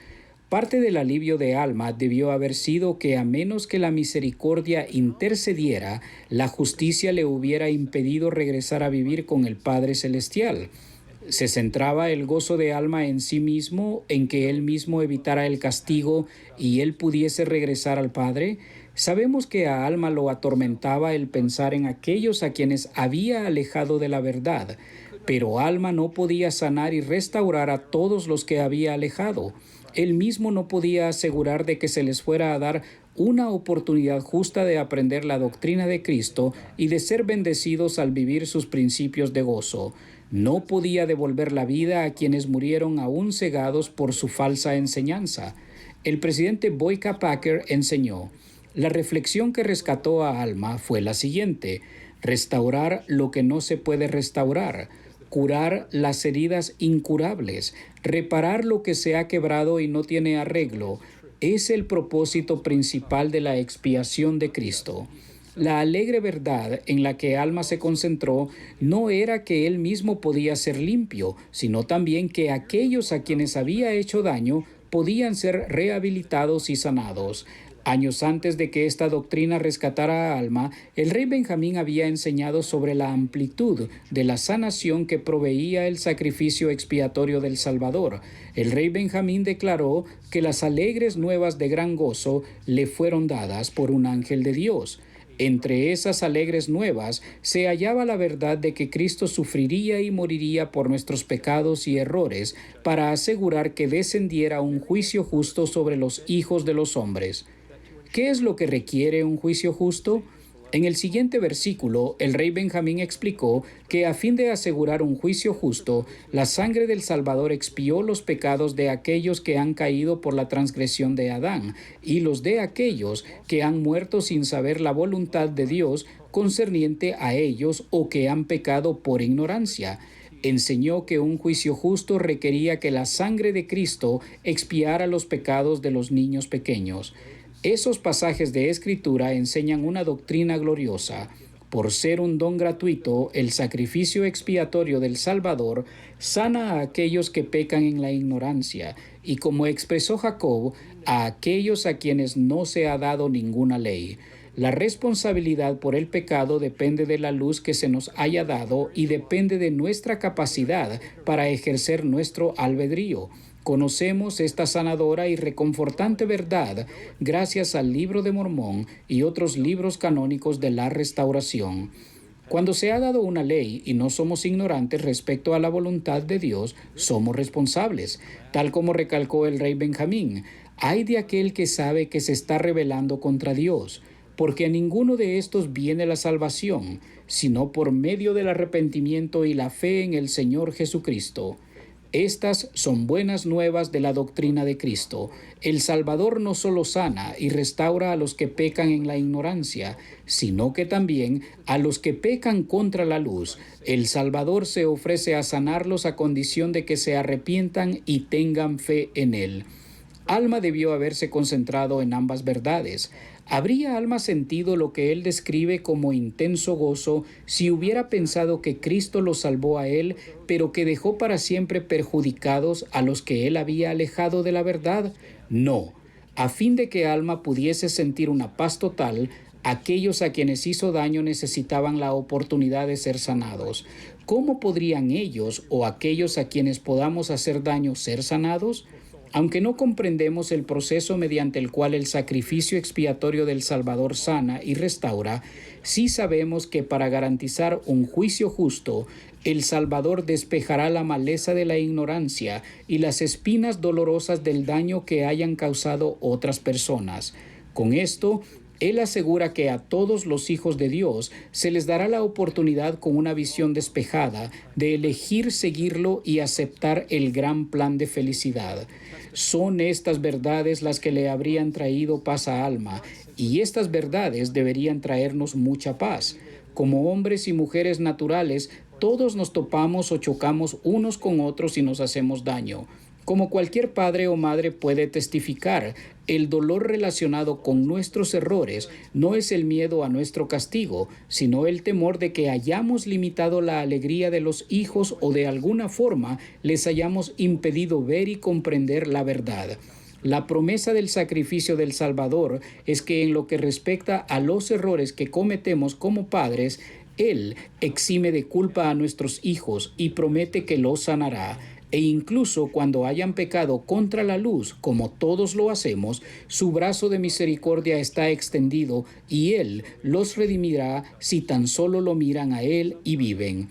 Parte del alivio de Alma debió haber sido que a menos que la misericordia intercediera, la justicia le hubiera impedido regresar a vivir con el Padre Celestial. ¿Se centraba el gozo de Alma en sí mismo, en que él mismo evitara el castigo y él pudiese regresar al Padre? Sabemos que a Alma lo atormentaba el pensar en aquellos a quienes había alejado de la verdad, pero Alma no podía sanar y restaurar a todos los que había alejado. Él mismo no podía asegurar de que se les fuera a dar una oportunidad justa de aprender la doctrina de Cristo y de ser bendecidos al vivir sus principios de gozo. No podía devolver la vida a quienes murieron aún cegados por su falsa enseñanza. El presidente Boyka Packer enseñó: la reflexión que rescató a Alma fue la siguiente: restaurar lo que no se puede restaurar, curar las heridas incurables, reparar lo que se ha quebrado y no tiene arreglo, es el propósito principal de la expiación de Cristo. La alegre verdad en la que Alma se concentró no era que él mismo podía ser limpio, sino también que aquellos a quienes había hecho daño podían ser rehabilitados y sanados. Años antes de que esta doctrina rescatara a Alma, el rey Benjamín había enseñado sobre la amplitud de la sanación que proveía el sacrificio expiatorio del Salvador. El rey Benjamín declaró que las alegres nuevas de gran gozo le fueron dadas por un ángel de Dios. Entre esas alegres nuevas se hallaba la verdad de que Cristo sufriría y moriría por nuestros pecados y errores para asegurar que descendiera un juicio justo sobre los hijos de los hombres. ¿Qué es lo que requiere un juicio justo? En el siguiente versículo, el rey Benjamín explicó que a fin de asegurar un juicio justo, la sangre del Salvador expió los pecados de aquellos que han caído por la transgresión de Adán y los de aquellos que han muerto sin saber la voluntad de Dios concerniente a ellos o que han pecado por ignorancia. Enseñó que un juicio justo requería que la sangre de Cristo expiara los pecados de los niños pequeños. Esos pasajes de Escritura enseñan una doctrina gloriosa. Por ser un don gratuito, el sacrificio expiatorio del Salvador sana a aquellos que pecan en la ignorancia y, como expresó Jacob, a aquellos a quienes no se ha dado ninguna ley. La responsabilidad por el pecado depende de la luz que se nos haya dado y depende de nuestra capacidad para ejercer nuestro albedrío. Conocemos esta sanadora y reconfortante verdad gracias al Libro de Mormón y otros libros canónicos de la Restauración. Cuando se ha dado una ley y no somos ignorantes respecto a la voluntad de Dios, somos responsables, tal como recalcó el rey Benjamín. Ay de aquel que sabe que se está rebelando contra Dios, porque a ninguno de estos viene la salvación, sino por medio del arrepentimiento y la fe en el Señor Jesucristo. Estas son buenas nuevas de la doctrina de Cristo. El Salvador no solo sana y restaura a los que pecan en la ignorancia, sino que también a los que pecan contra la luz. El Salvador se ofrece a sanarlos a condición de que se arrepientan y tengan fe en Él. Alma debió haberse concentrado en ambas verdades. ¿Habría Alma sentido lo que él describe como intenso gozo si hubiera pensado que Cristo los salvó a él, pero que dejó para siempre perjudicados a los que él había alejado de la verdad? No. A fin de que Alma pudiese sentir una paz total, aquellos a quienes hizo daño necesitaban la oportunidad de ser sanados. ¿Cómo podrían ellos o aquellos a quienes podamos hacer daño ser sanados? Aunque no comprendemos el proceso mediante el cual el sacrificio expiatorio del Salvador sana y restaura, sí sabemos que para garantizar un juicio justo, el Salvador despejará la maleza de la ignorancia y las espinas dolorosas del daño que hayan causado otras personas. Con esto, Él asegura que a todos los hijos de Dios se les dará la oportunidad con una visión despejada de elegir seguirlo y aceptar el gran plan de felicidad. Son estas verdades las que le habrían traído paz a Alma, y estas verdades deberían traernos mucha paz. Como hombres y mujeres naturales, todos nos topamos o chocamos unos con otros y nos hacemos daño. Como cualquier padre o madre puede testificar, el dolor relacionado con nuestros errores no es el miedo a nuestro castigo, sino el temor de que hayamos limitado la alegría de los hijos o de alguna forma les hayamos impedido ver y comprender la verdad. La promesa del sacrificio del Salvador es que en lo que respecta a los errores que cometemos como padres, Él exime de culpa a nuestros hijos y promete que los sanará. E incluso cuando hayan pecado contra la luz, como todos lo hacemos, su brazo de misericordia está extendido y Él los redimirá si tan solo lo miran a Él y viven.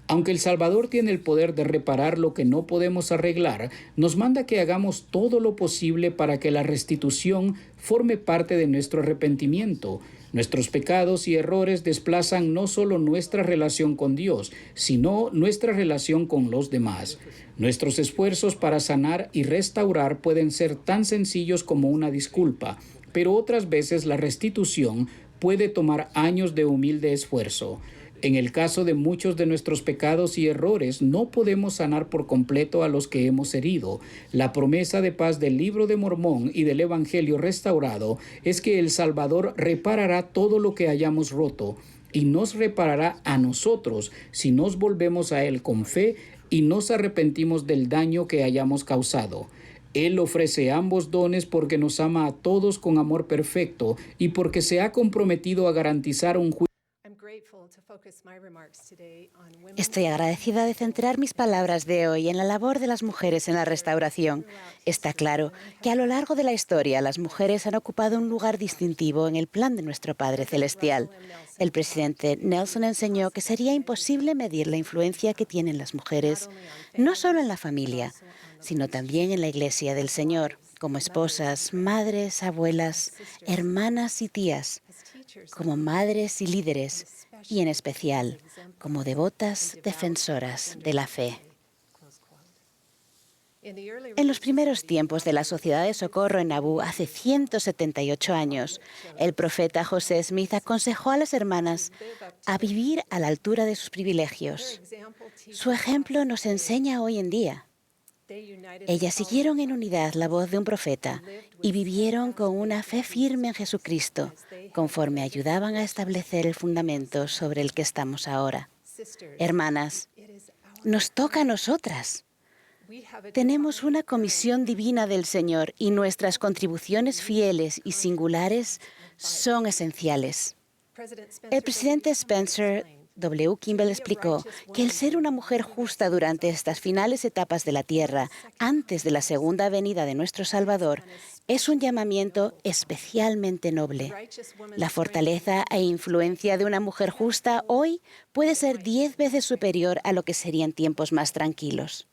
Aunque el Salvador tiene el poder de reparar lo que no podemos arreglar, nos manda que hagamos todo lo posible para que la restitución forme parte de nuestro arrepentimiento. Nuestros pecados y errores desplazan no solo nuestra relación con Dios, sino nuestra relación con los demás. Nuestros esfuerzos para sanar y restaurar pueden ser tan sencillos como una disculpa, pero otras veces la restitución puede tomar años de humilde esfuerzo. En el caso de muchos de nuestros pecados y errores, no podemos sanar por completo a los que hemos herido. La promesa de paz del Libro de Mormón y del Evangelio restaurado es que el Salvador reparará todo lo que hayamos roto y nos reparará a nosotros si nos volvemos a Él con fe y nos arrepentimos del daño que hayamos causado. Él ofrece ambos dones porque nos ama a todos con amor perfecto y porque se ha comprometido a garantizar un juicio. Estoy agradecida de centrar mis palabras de hoy en la labor de las mujeres en la restauración. Está claro que a lo largo de la historia las mujeres han ocupado un lugar distintivo en el plan de nuestro Padre Celestial. El presidente Nelson enseñó que sería imposible medir la influencia que tienen las mujeres, no solo en la familia, sino también en la Iglesia del Señor, como esposas, madres, abuelas, hermanas y tías, como madres y líderes, y en especial como devotas defensoras de la fe. En los primeros tiempos de la Sociedad de Socorro en Nauvoo, hace 178 años, el profeta José Smith aconsejó a las hermanas a vivir a la altura de sus privilegios. Su ejemplo nos enseña hoy en día. Ellas siguieron en unidad la voz de un profeta y vivieron con una fe firme en Jesucristo, conforme ayudaban a establecer el fundamento sobre el que estamos ahora. Hermanas, nos toca a nosotras. Tenemos una comisión divina del Señor y nuestras contribuciones fieles y singulares son esenciales. El presidente Spencer W. Kimball explicó que el ser una mujer justa durante estas finales etapas de la tierra, antes de la segunda venida de nuestro Salvador, es un llamamiento especialmente noble. La fortaleza e influencia de una mujer justa hoy puede ser 10 veces superior a lo que serían tiempos más tranquilos.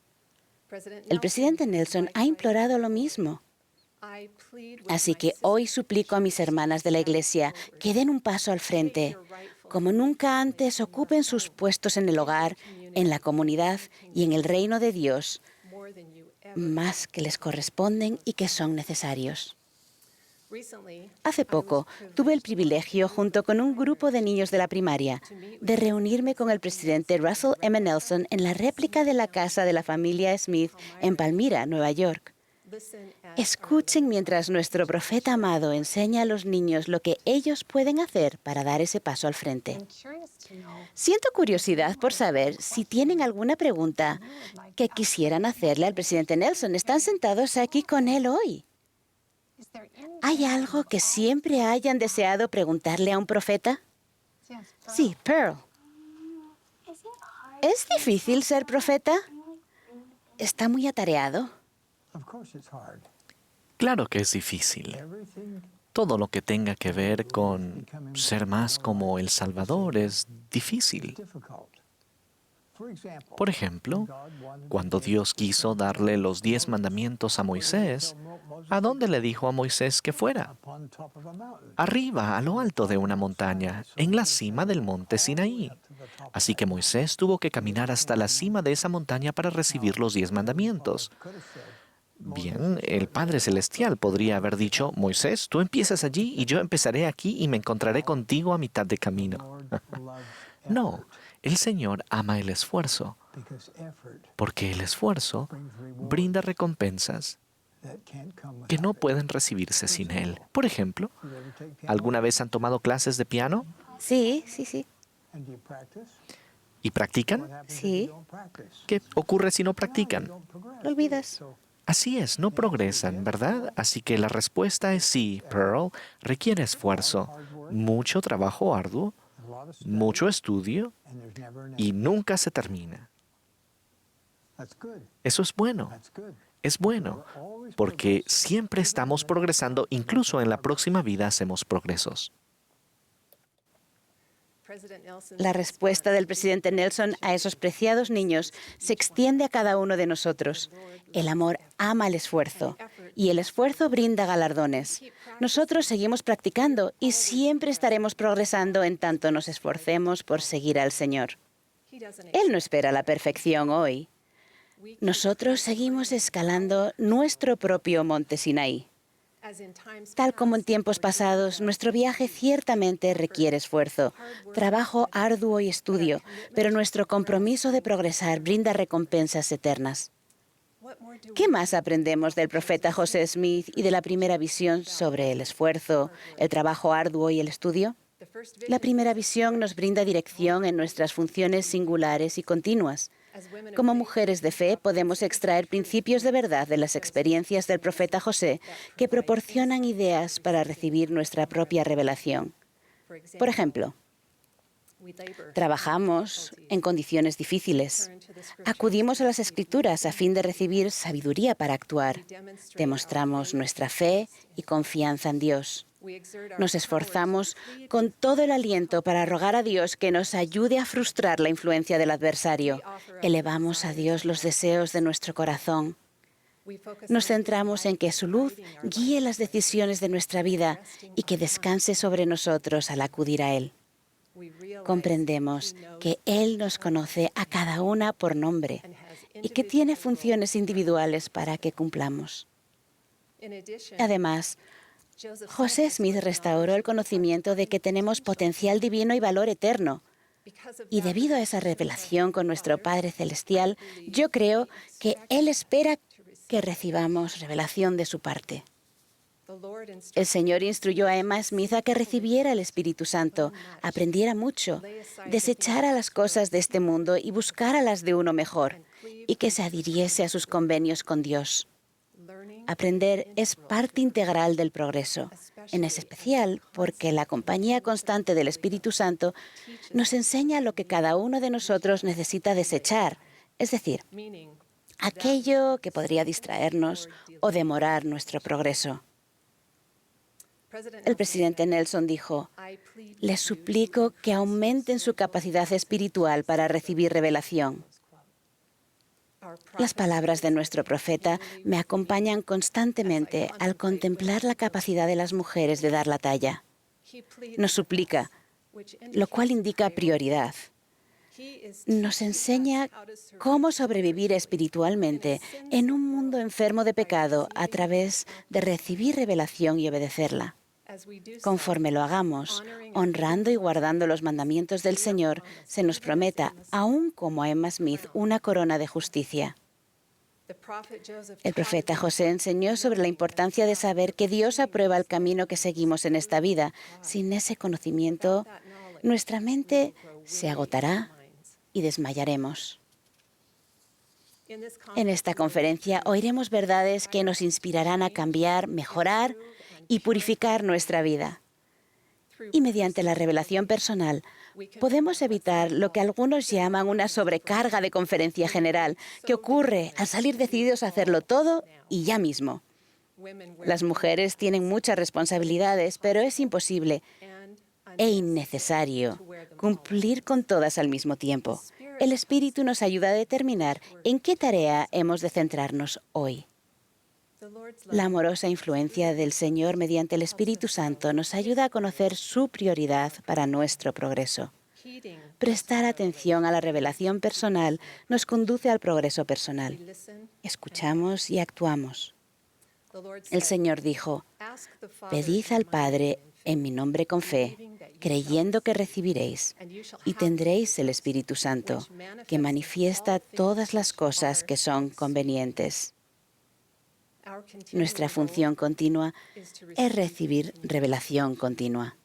El presidente Nelson ha implorado lo mismo. Así que hoy suplico a mis hermanas de la Iglesia que den un paso al frente. Como nunca antes, ocupen sus puestos en el hogar, en la comunidad y en el reino de Dios, más que les corresponden y que son necesarios. Hace poco tuve el privilegio, junto con un grupo de niños de la primaria, de reunirme con el presidente Russell M. Nelson en la réplica de la casa de la familia Smith en Palmyra, Nueva York. Escuchen mientras nuestro profeta amado enseña a los niños lo que ellos pueden hacer para dar ese paso al frente. Siento curiosidad por saber si tienen alguna pregunta que quisieran hacerle al presidente Nelson. Están sentados aquí con él hoy. ¿Hay algo que siempre hayan deseado preguntarle a un profeta? Sí, Pearl. ¿Es difícil ser profeta? ¿Está muy atareado? Claro que es difícil. Todo lo que tenga que ver con ser más como el Salvador es difícil. Por ejemplo, cuando Dios quiso darle los 10 mandamientos a Moisés, ¿a dónde le dijo a Moisés que fuera? Arriba, a lo alto de una montaña, en la cima del monte Sinaí. Así que Moisés tuvo que caminar hasta la cima de esa montaña para recibir los 10 mandamientos. Bien, el Padre Celestial podría haber dicho, Moisés, tú empiezas allí y yo empezaré aquí y me encontraré contigo a mitad de camino. No, el Señor ama el esfuerzo, porque el esfuerzo brinda recompensas que no pueden recibirse sin Él. Por ejemplo, ¿alguna vez han tomado clases de piano? Sí. ¿Y practican? Sí. ¿Qué ocurre si no practican? Lo olvidas. Así es, no progresan, ¿verdad? Así que la respuesta es sí, Pearl. Requiere esfuerzo, mucho trabajo arduo, mucho estudio y nunca se termina. Eso es bueno. Es bueno, porque siempre estamos progresando, incluso en la próxima vida hacemos progresos. La respuesta del presidente Nelson a esos preciados niños se extiende a cada uno de nosotros. El amor ama el esfuerzo y el esfuerzo brinda galardones. Nosotros seguimos practicando y siempre estaremos progresando en tanto nos esforcemos por seguir al Señor. Él no espera la perfección hoy. Nosotros seguimos escalando nuestro propio monte Sinaí. Tal como en tiempos pasados, nuestro viaje ciertamente requiere esfuerzo, trabajo arduo y estudio, pero nuestro compromiso de progresar brinda recompensas eternas. ¿Qué más aprendemos del profeta José Smith y de la primera visión sobre el esfuerzo, el trabajo arduo y el estudio? La primera visión nos brinda dirección en nuestras funciones singulares y continuas. Como mujeres de fe podemos extraer principios de verdad de las experiencias del profeta José que proporcionan ideas para recibir nuestra propia revelación. Por ejemplo, trabajamos en condiciones difíciles. Acudimos a las Escrituras a fin de recibir sabiduría para actuar. Demostramos nuestra fe y confianza en Dios. Nos esforzamos con todo el aliento para rogar a Dios que nos ayude a frustrar la influencia del adversario. Elevamos a Dios los deseos de nuestro corazón. Nos centramos en que su luz guíe las decisiones de nuestra vida y que descanse sobre nosotros al acudir a Él. Comprendemos que Él nos conoce a cada una por nombre y que tiene funciones individuales para que cumplamos. Además, José Smith restauró el conocimiento de que tenemos potencial divino y valor eterno. Y debido a esa revelación con nuestro Padre Celestial, yo creo que Él espera que recibamos revelación de su parte. El Señor instruyó a Emma Smith a que recibiera el Espíritu Santo, aprendiera mucho, desechara las cosas de este mundo y buscara las de uno mejor, y que se adhiriese a sus convenios con Dios. Aprender es parte integral del progreso, en especial porque la compañía constante del Espíritu Santo nos enseña lo que cada uno de nosotros necesita desechar, es decir, aquello que podría distraernos o demorar nuestro progreso. El presidente Nelson dijo: «Les suplico que aumenten su capacidad espiritual para recibir revelación». Las palabras de nuestro profeta me acompañan constantemente al contemplar la capacidad de las mujeres de dar la talla. Nos suplica, lo cual indica prioridad. Nos enseña cómo sobrevivir espiritualmente en un mundo enfermo de pecado a través de recibir revelación y obedecerla. Conforme lo hagamos, honrando y guardando los mandamientos del Señor, se nos prometa, aún como a Emma Smith, una corona de justicia. El profeta José enseñó sobre la importancia de saber que Dios aprueba el camino que seguimos en esta vida. Sin ese conocimiento, nuestra mente se agotará y desmayaremos. En esta conferencia oiremos verdades que nos inspirarán a cambiar, mejorar y purificar nuestra vida. Y mediante la revelación personal, podemos evitar lo que algunos llaman una sobrecarga de conferencia general, que ocurre al salir decididos a hacerlo todo y ya mismo. Las mujeres tienen muchas responsabilidades, pero es imposible e innecesario cumplir con todas al mismo tiempo. El Espíritu nos ayuda a determinar en qué tarea hemos de centrarnos hoy. La amorosa influencia del Señor mediante el Espíritu Santo nos ayuda a conocer su prioridad para nuestro progreso. Prestar atención a la revelación personal nos conduce al progreso personal. Escuchamos y actuamos. El Señor dijo: «Pedid al Padre en mi nombre con fe, creyendo que recibiréis, y tendréis el Espíritu Santo, que manifiesta todas las cosas que son convenientes». Nuestra función continua es recibir revelación continua.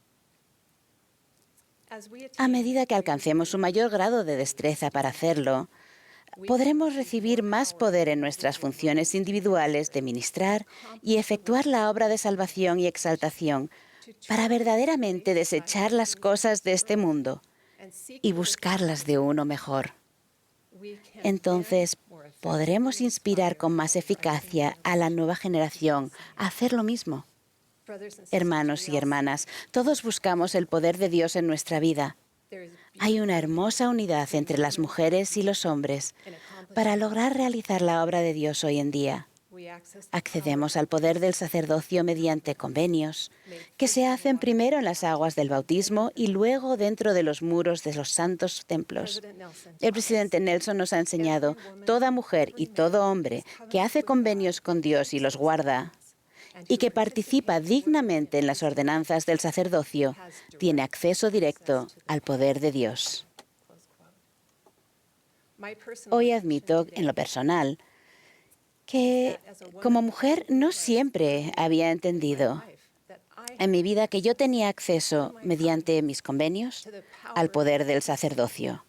A medida que alcancemos un mayor grado de destreza para hacerlo, podremos recibir más poder en nuestras funciones individuales de ministrar y efectuar la obra de salvación y exaltación para verdaderamente desechar las cosas de este mundo y buscarlas de uno mejor. Entonces, podremos inspirar con más eficacia a la nueva generación a hacer lo mismo. Hermanos y hermanas, todos buscamos el poder de Dios en nuestra vida. Hay una hermosa unidad entre las mujeres y los hombres para lograr realizar la obra de Dios hoy en día. Accedemos al poder del sacerdocio mediante convenios, que se hacen primero en las aguas del bautismo y luego dentro de los muros de los santos templos. El presidente Nelson nos ha enseñado, toda mujer y todo hombre que hace convenios con Dios y los guarda, y que participa dignamente en las ordenanzas del sacerdocio, tiene acceso directo al poder de Dios. Hoy admito, en lo personal, que como mujer no siempre había entendido en mi vida que yo tenía acceso, mediante mis convenios, al poder del sacerdocio.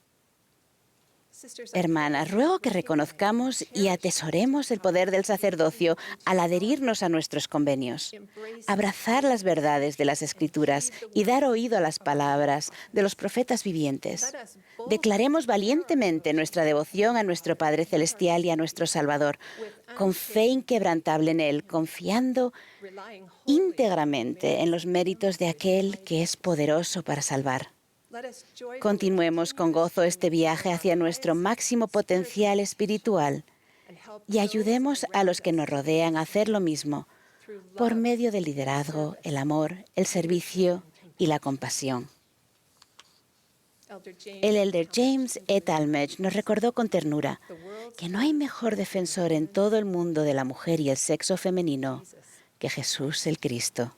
Hermanas, ruego que reconozcamos y atesoremos el poder del sacerdocio al adherirnos a nuestros convenios, abrazar las verdades de las Escrituras y dar oído a las palabras de los profetas vivientes. Declaremos valientemente nuestra devoción a nuestro Padre Celestial y a nuestro Salvador, con fe inquebrantable en Él, confiando íntegramente en los méritos de aquel que es poderoso para salvar. Continuemos con gozo este viaje hacia nuestro máximo potencial espiritual y ayudemos a los que nos rodean a hacer lo mismo por medio del liderazgo, el amor, el servicio y la compasión. El elder James E. Talmage nos recordó con ternura que no hay mejor defensor en todo el mundo de la mujer y el sexo femenino que Jesús el Cristo.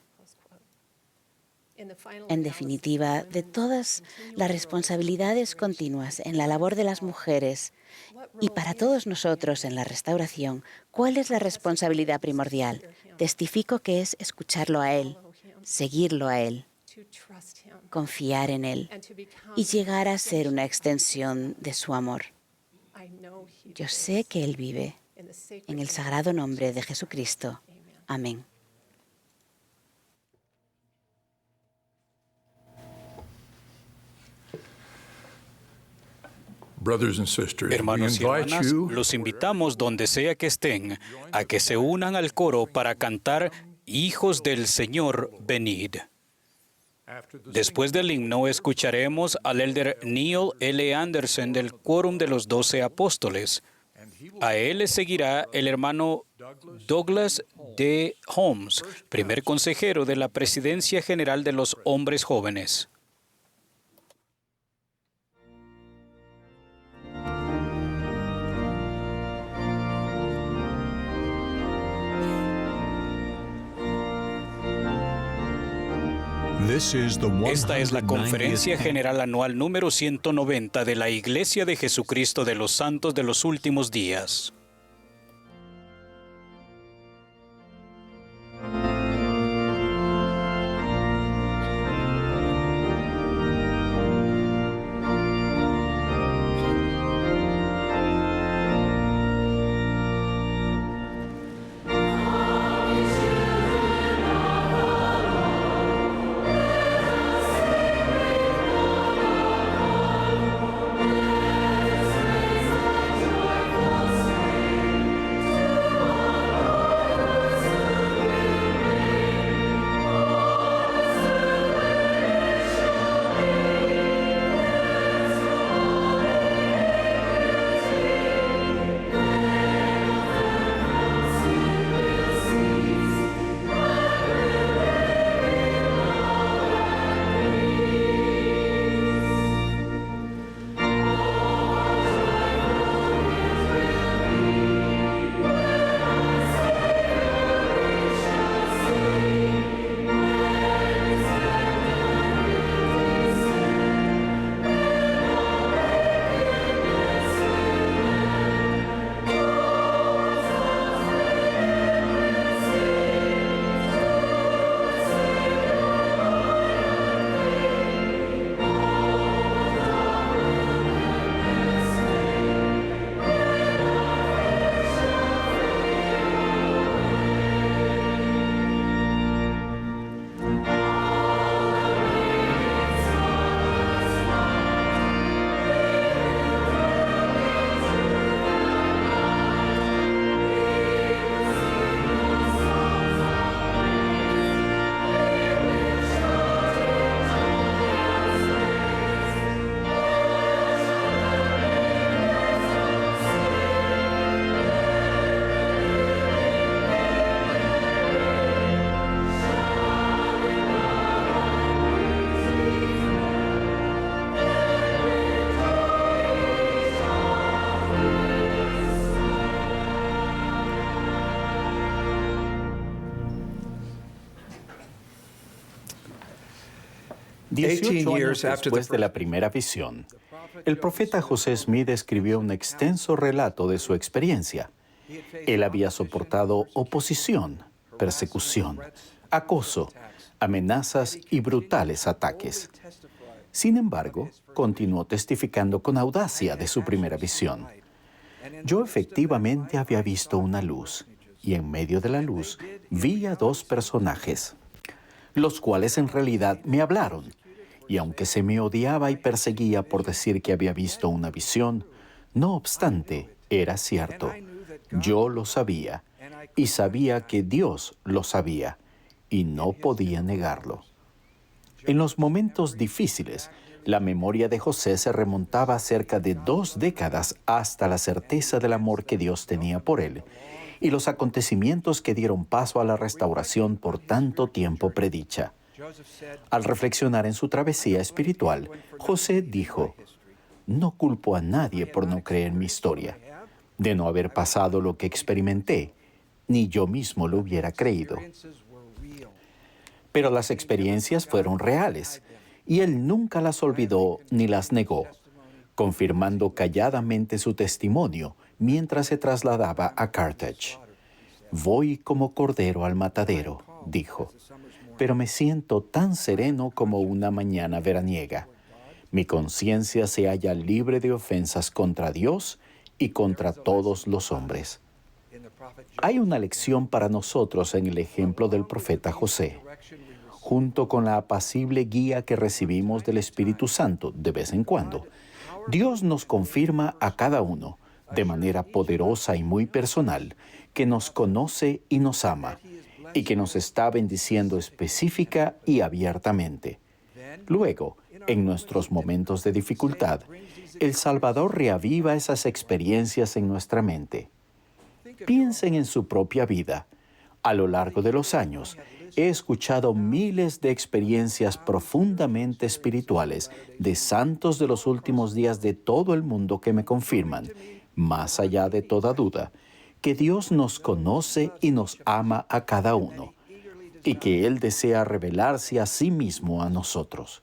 En definitiva, de todas las responsabilidades continuas en la labor de las mujeres y para todos nosotros en la restauración, ¿cuál es la responsabilidad primordial? Testifico que es escucharlo a Él, seguirlo a Él, confiar en Él y llegar a ser una extensión de su amor. Yo sé que Él vive en el sagrado nombre de Jesucristo. Amén. Hermanos y hermanas, los invitamos donde sea que estén a que se unan al coro para cantar Hijos del Señor, venid. Después del himno escucharemos al elder Neil L. Anderson del Quórum de los 12 Apóstoles. A él le seguirá el hermano Douglas D. Holmes, primer consejero de la Presidencia General de los Hombres Jóvenes. Esta es la Conferencia General Anual número 190 de la Iglesia de Jesucristo de los Santos de los Últimos Días. 18 años después de la primera visión, el profeta José Smith escribió un extenso relato de su experiencia. Él había soportado oposición, persecución, acoso, amenazas y brutales ataques. Sin embargo, continuó testificando con audacia de su primera visión. Yo efectivamente había visto una luz, y en medio de la luz vi a dos personajes, los cuales en realidad me hablaron. Y aunque se me odiaba y perseguía por decir que había visto una visión, no obstante, era cierto. Yo lo sabía, y sabía que Dios lo sabía, y no podía negarlo. En los momentos difíciles, la memoria de José se remontaba a cerca de 2 décadas hasta la certeza del amor que Dios tenía por él y los acontecimientos que dieron paso a la restauración por tanto tiempo predicha. Al reflexionar en su travesía espiritual, José dijo: «No culpo a nadie por no creer en mi historia, de no haber pasado lo que experimenté, ni yo mismo lo hubiera creído». Pero las experiencias fueron reales, y él nunca las olvidó ni las negó, confirmando calladamente su testimonio mientras se trasladaba a Carthage. «Voy como cordero al matadero», dijo, «pero me siento tan sereno como una mañana veraniega. Mi conciencia se halla libre de ofensas contra Dios y contra todos los hombres». Hay una lección para nosotros en el ejemplo del profeta José. Junto con la apacible guía que recibimos del Espíritu Santo de vez en cuando, Dios nos confirma a cada uno, de manera poderosa y muy personal, que nos conoce y nos ama, y que nos está bendiciendo específica y abiertamente. Luego, en nuestros momentos de dificultad, el Salvador reaviva esas experiencias en nuestra mente. Piensen en su propia vida. A lo largo de los años, he escuchado miles de experiencias profundamente espirituales de santos de los últimos días de todo el mundo que me confirman, más allá de toda duda, que Dios nos conoce y nos ama a cada uno, y que Él desea revelarse a sí mismo a nosotros.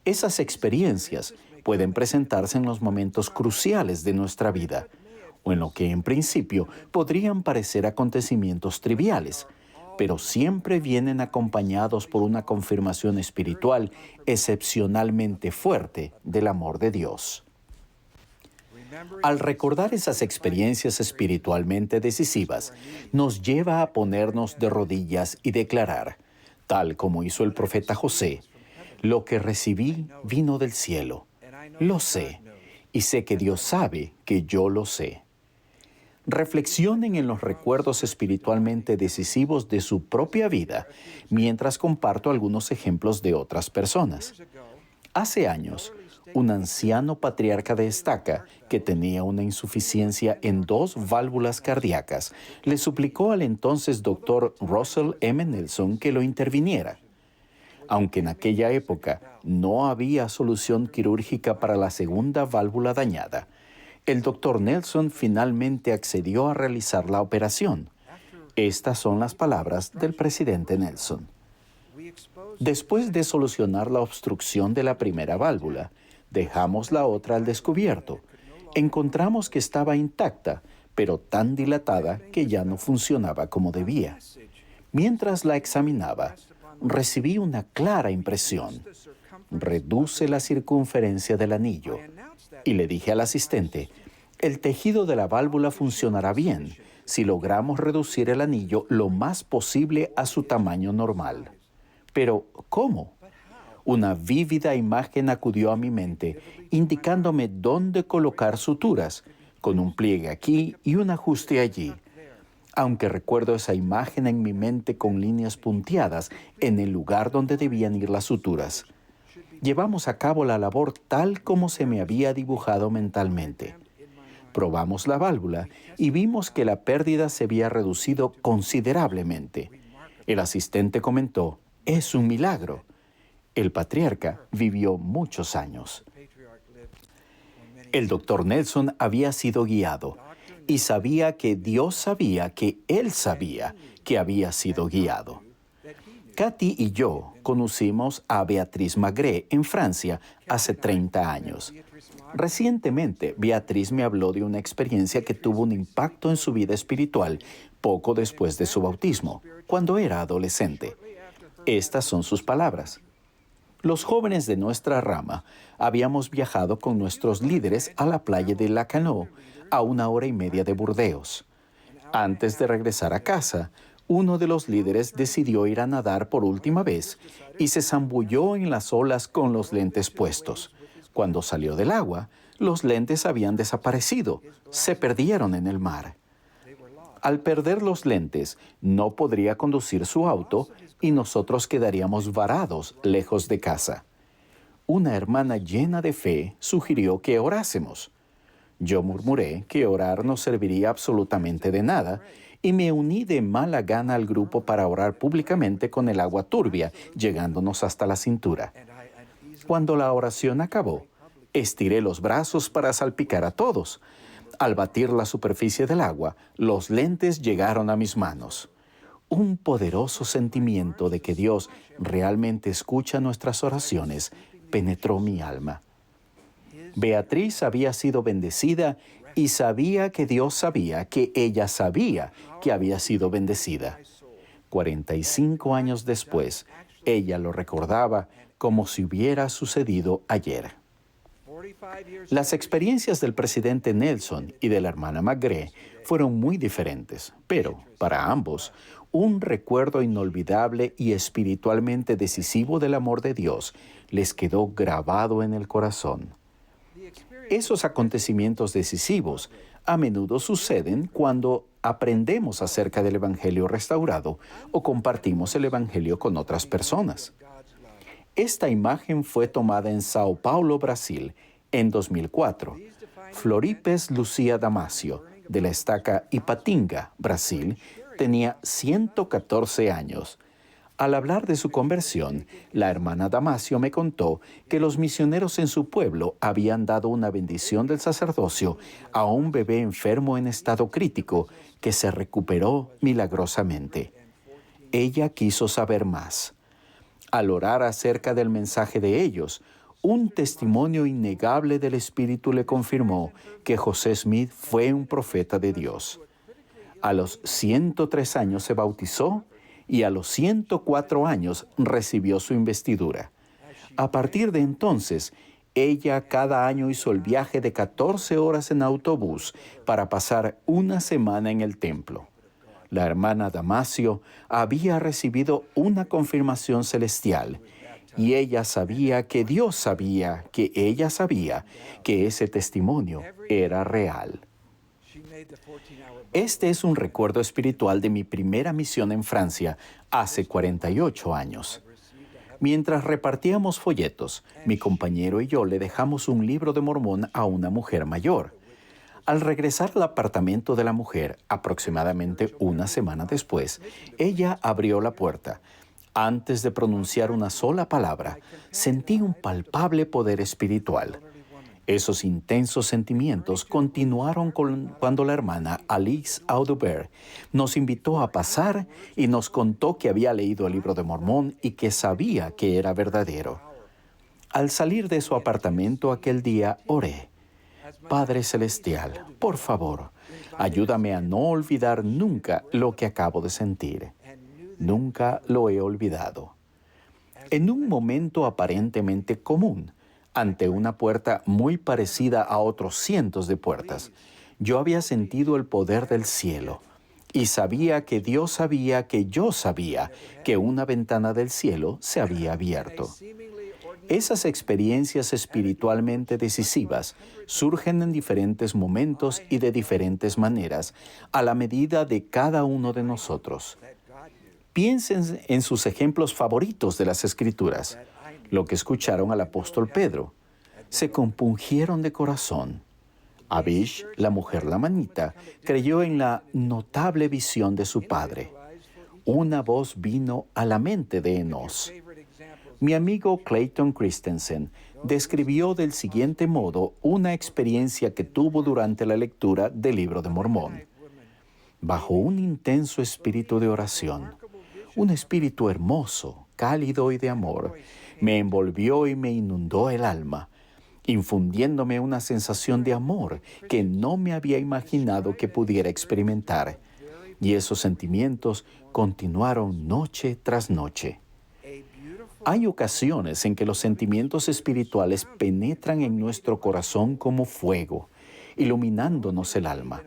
Esas experiencias pueden presentarse en los momentos cruciales de nuestra vida, o en lo que en principio podrían parecer acontecimientos triviales, pero siempre vienen acompañados por una confirmación espiritual excepcionalmente fuerte del amor de Dios. Al recordar esas experiencias espiritualmente decisivas, nos lleva a ponernos de rodillas y declarar, tal como hizo el profeta José: «Lo que recibí vino del cielo. Lo sé, y sé que Dios sabe que yo lo sé». Reflexionen en los recuerdos espiritualmente decisivos de su propia vida mientras comparto algunos ejemplos de otras personas. Hace años, un anciano patriarca de estaca que tenía una insuficiencia en 2 válvulas cardíacas le suplicó al entonces doctor Russell M. Nelson que lo interviniera. Aunque en aquella época no había solución quirúrgica para la segunda válvula dañada, el doctor Nelson finalmente accedió a realizar la operación. Estas son las palabras del presidente Nelson. «Después de solucionar la obstrucción de la primera válvula, dejamos la otra al descubierto. Encontramos que estaba intacta, pero tan dilatada que ya no funcionaba como debía. Mientras la examinaba, recibí una clara impresión. Reduce la circunferencia del anillo. Y le dije al asistente: el tejido de la válvula funcionará bien si logramos reducir el anillo lo más posible a su tamaño normal. Pero, ¿cómo? Una vívida imagen acudió a mi mente, indicándome dónde colocar suturas, con un pliegue aquí y un ajuste allí. Aunque recuerdo esa imagen en mi mente con líneas punteadas en el lugar donde debían ir las suturas. Llevamos a cabo la labor tal como se me había dibujado mentalmente. Probamos la válvula y vimos que la pérdida se había reducido considerablemente. El asistente comentó: «Es un milagro». El patriarca vivió muchos años. El doctor Nelson había sido guiado y sabía que Dios sabía que él sabía que había sido guiado. Katy y yo conocimos a Beatriz Magré en Francia hace 30 años. Recientemente, Beatriz me habló de una experiencia que tuvo un impacto en su vida espiritual poco después de su bautismo, cuando era adolescente. Estas son sus palabras. Los jóvenes de nuestra rama habíamos viajado con nuestros líderes a la playa de Lacanau, a 1 hora y media de Burdeos. Antes de regresar a casa, uno de los líderes decidió ir a nadar por última vez y se zambulló en las olas con los lentes puestos. Cuando salió del agua, los lentes habían desaparecido, se perdieron en el mar. Al perder los lentes, no podría conducir su auto y nosotros quedaríamos varados lejos de casa. Una hermana llena de fe sugirió que orásemos. Yo murmuré que orar no serviría absolutamente de nada y me uní de mala gana al grupo para orar públicamente con el agua turbia, llegándonos hasta la cintura. Cuando la oración acabó, estiré los brazos para salpicar a todos. Al batir la superficie del agua, los lentes llegaron a mis manos. Un poderoso sentimiento de que Dios realmente escucha nuestras oraciones penetró mi alma. Beatriz había sido bendecida y sabía que Dios sabía que ella sabía que había sido bendecida. 45 años después, ella lo recordaba como si hubiera sucedido ayer. Las experiencias del presidente Nelson y de la hermana Magré fueron muy diferentes, pero para ambos, un recuerdo inolvidable y espiritualmente decisivo del amor de Dios les quedó grabado en el corazón. Esos acontecimientos decisivos a menudo suceden cuando aprendemos acerca del Evangelio restaurado o compartimos el Evangelio con otras personas. Esta imagen fue tomada en Sao Paulo, Brasil, en 2004. Floripes Lucía Damasio, de la estaca Ipatinga, Brasil, tenía 114 años. Al hablar de su conversión, la hermana Damasio me contó que los misioneros en su pueblo habían dado una bendición del sacerdocio a un bebé enfermo en estado crítico que se recuperó milagrosamente. Ella quiso saber más. Al orar acerca del mensaje de ellos, un testimonio innegable del Espíritu le confirmó que José Smith fue un profeta de Dios. A los 103 años se bautizó y a los 104 años recibió su investidura. A partir de entonces, ella cada año hizo el viaje de 14 horas en autobús para pasar una semana en el templo. La hermana Damasio había recibido una confirmación celestial y ella sabía que Dios sabía que ella sabía que ese testimonio era real. Este es un recuerdo espiritual de mi primera misión en Francia hace 48 años. Mientras repartíamos folletos, mi compañero y yo le dejamos un libro de Mormón a una mujer mayor. Al regresar al apartamento de la mujer, aproximadamente una semana después, ella abrió la puerta. Antes de pronunciar una sola palabra, sentí un palpable poder espiritual. Esos intensos sentimientos continuaron cuando la hermana Alice Audubert nos invitó a pasar y nos contó que había leído el libro de Mormón y que sabía que era verdadero. Al salir de su apartamento aquel día, oré: Padre Celestial, por favor, ayúdame a no olvidar nunca lo que acabo de sentir. Nunca lo he olvidado. En un momento aparentemente común, ante una puerta muy parecida a otros cientos de puertas, yo había sentido el poder del cielo y sabía que Dios sabía que yo sabía que una ventana del cielo se había abierto. Esas experiencias espiritualmente decisivas surgen en diferentes momentos y de diferentes maneras a la medida de cada uno de nosotros. Piensen en sus ejemplos favoritos de las Escrituras, lo que escucharon al apóstol Pedro. Se compungieron de corazón. Abish, la mujer lamanita, creyó en la notable visión de su padre. Una voz vino a la mente de Enos. Mi amigo Clayton Christensen describió del siguiente modo una experiencia que tuvo durante la lectura del Libro de Mormón. Bajo un intenso espíritu de oración, Un espíritu hermoso, cálido y de amor, me envolvió y me inundó el alma, infundiéndome una sensación de amor que no me había imaginado que pudiera experimentar. Y esos sentimientos continuaron noche tras noche. Hay ocasiones en que los sentimientos espirituales penetran en nuestro corazón como fuego, iluminándonos el alma.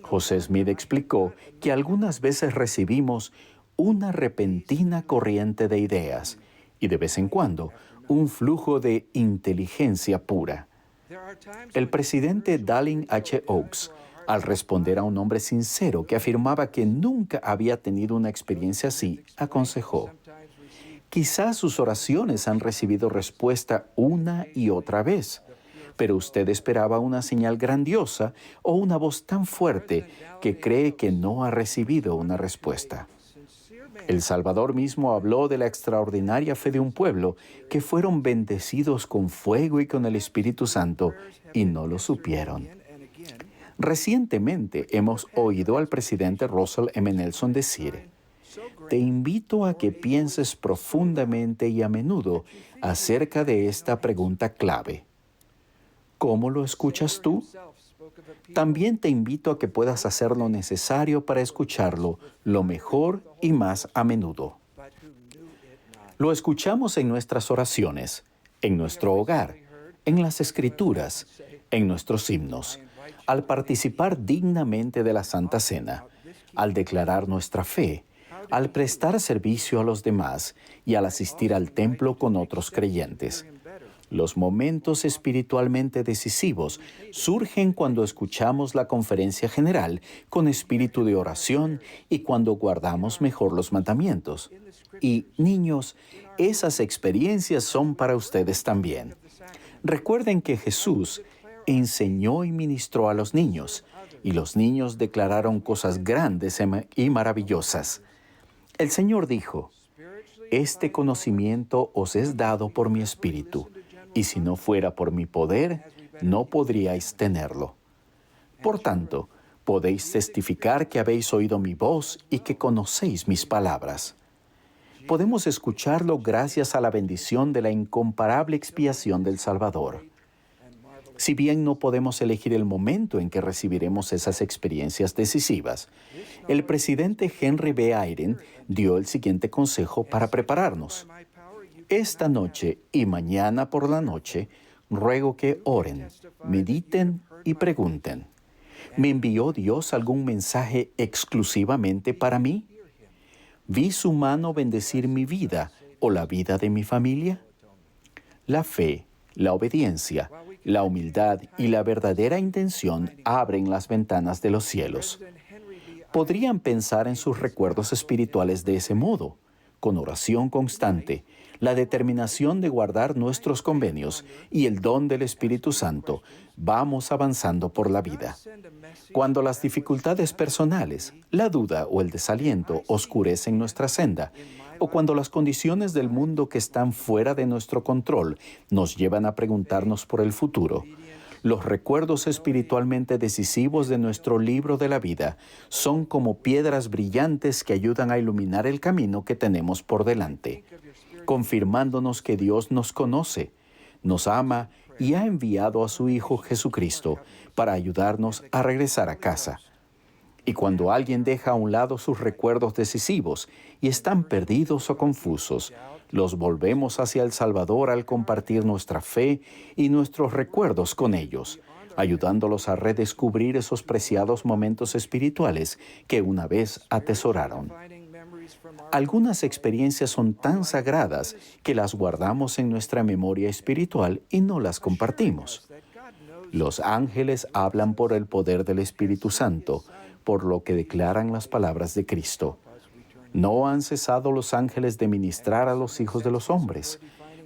José Smith explicó que algunas veces recibimos una repentina corriente de ideas y de vez en cuando un flujo de inteligencia pura. El presidente Dallin H. Oaks, al responder a un hombre sincero que afirmaba que nunca había tenido una experiencia así, aconsejó: quizás sus oraciones han recibido respuesta una y otra vez, pero usted esperaba una señal grandiosa o una voz tan fuerte que cree que no ha recibido una respuesta. El Salvador mismo habló de la extraordinaria fe de un pueblo que fueron bendecidos con fuego y con el Espíritu Santo y no lo supieron. Recientemente hemos oído al presidente Russell M. Nelson decir: te invito a que pienses profundamente y a menudo acerca de esta pregunta clave. ¿Cómo lo escuchas tú? También te invito a que puedas hacer lo necesario para escucharlo lo mejor y más a menudo. Lo escuchamos en nuestras oraciones, en nuestro hogar, en las Escrituras, en nuestros himnos, al participar dignamente de la Santa Cena, al declarar nuestra fe, al prestar servicio a los demás y al asistir al templo con otros creyentes. Los momentos espiritualmente decisivos surgen cuando escuchamos la conferencia general con espíritu de oración y cuando guardamos mejor los mandamientos. Y, niños, esas experiencias son para ustedes también. Recuerden que Jesús enseñó y ministró a los niños, y los niños declararon cosas grandes y maravillosas. El Señor dijo: este conocimiento os es dado por mi espíritu, y si no fuera por mi poder, no podríais tenerlo. Por tanto, podéis testificar que habéis oído mi voz y que conocéis mis palabras. Podemos escucharlo gracias a la bendición de la incomparable expiación del Salvador. Si bien no podemos elegir el momento en que recibiremos esas experiencias decisivas, el presidente Henry B. Eyring dio el siguiente consejo para prepararnos. Esta noche y mañana por la noche, ruego que oren, mediten y pregunten: ¿me envió Dios algún mensaje exclusivamente para mí? ¿Vi su mano bendecir mi vida o la vida de mi familia? La fe, la obediencia, la humildad y la verdadera intención abren las ventanas de los cielos. Podrían pensar en sus recuerdos espirituales de ese modo, con oración constante, la determinación de guardar nuestros convenios y el don del Espíritu Santo, vamos avanzando por la vida. Cuando las dificultades personales, la duda o el desaliento oscurecen nuestra senda, o cuando las condiciones del mundo que están fuera de nuestro control nos llevan a preguntarnos por el futuro, los recuerdos espiritualmente decisivos de nuestro libro de la vida son como piedras brillantes que ayudan a iluminar el camino que tenemos por delante, confirmándonos que Dios nos conoce, nos ama y ha enviado a su Hijo Jesucristo para ayudarnos a regresar a casa. Y cuando alguien deja a un lado sus recuerdos decisivos y están perdidos o confusos, los volvemos hacia el Salvador al compartir nuestra fe y nuestros recuerdos con ellos, ayudándolos a redescubrir esos preciados momentos espirituales que una vez atesoraron. Algunas experiencias son tan sagradas que las guardamos en nuestra memoria espiritual y no las compartimos. Los ángeles hablan por el poder del Espíritu Santo, por lo que declaran las palabras de Cristo. No han cesado los ángeles de ministrar a los hijos de los hombres,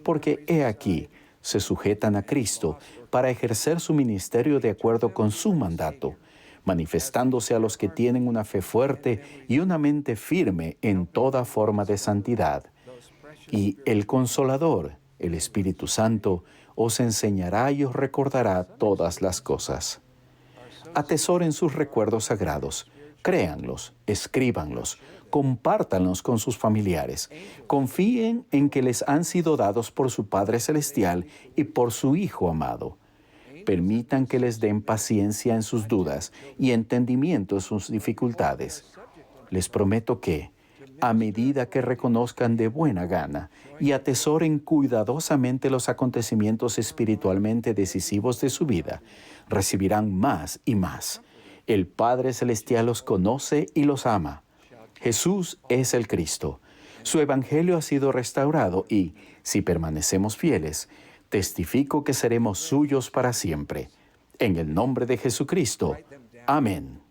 porque he aquí, se sujetan a Cristo para ejercer su ministerio de acuerdo con su mandato, manifestándose a los que tienen una fe fuerte y una mente firme en toda forma de santidad. Y el Consolador, el Espíritu Santo, os enseñará y os recordará todas las cosas. Atesoren sus recuerdos sagrados, Créanlos, escríbanlos, compártanlos con sus familiares. Confíen en que les han sido dados por su Padre Celestial y por su Hijo amado. Permitan que les den paciencia en sus dudas y entendimiento en sus dificultades. Les prometo que, a medida que reconozcan de buena gana y atesoren cuidadosamente los acontecimientos espiritualmente decisivos de su vida, recibirán más y más. El Padre Celestial los conoce y los ama. Jesús es el Cristo. Su Evangelio ha sido restaurado y, si permanecemos fieles, testifico que seremos suyos para siempre. En el nombre de Jesucristo. Amén.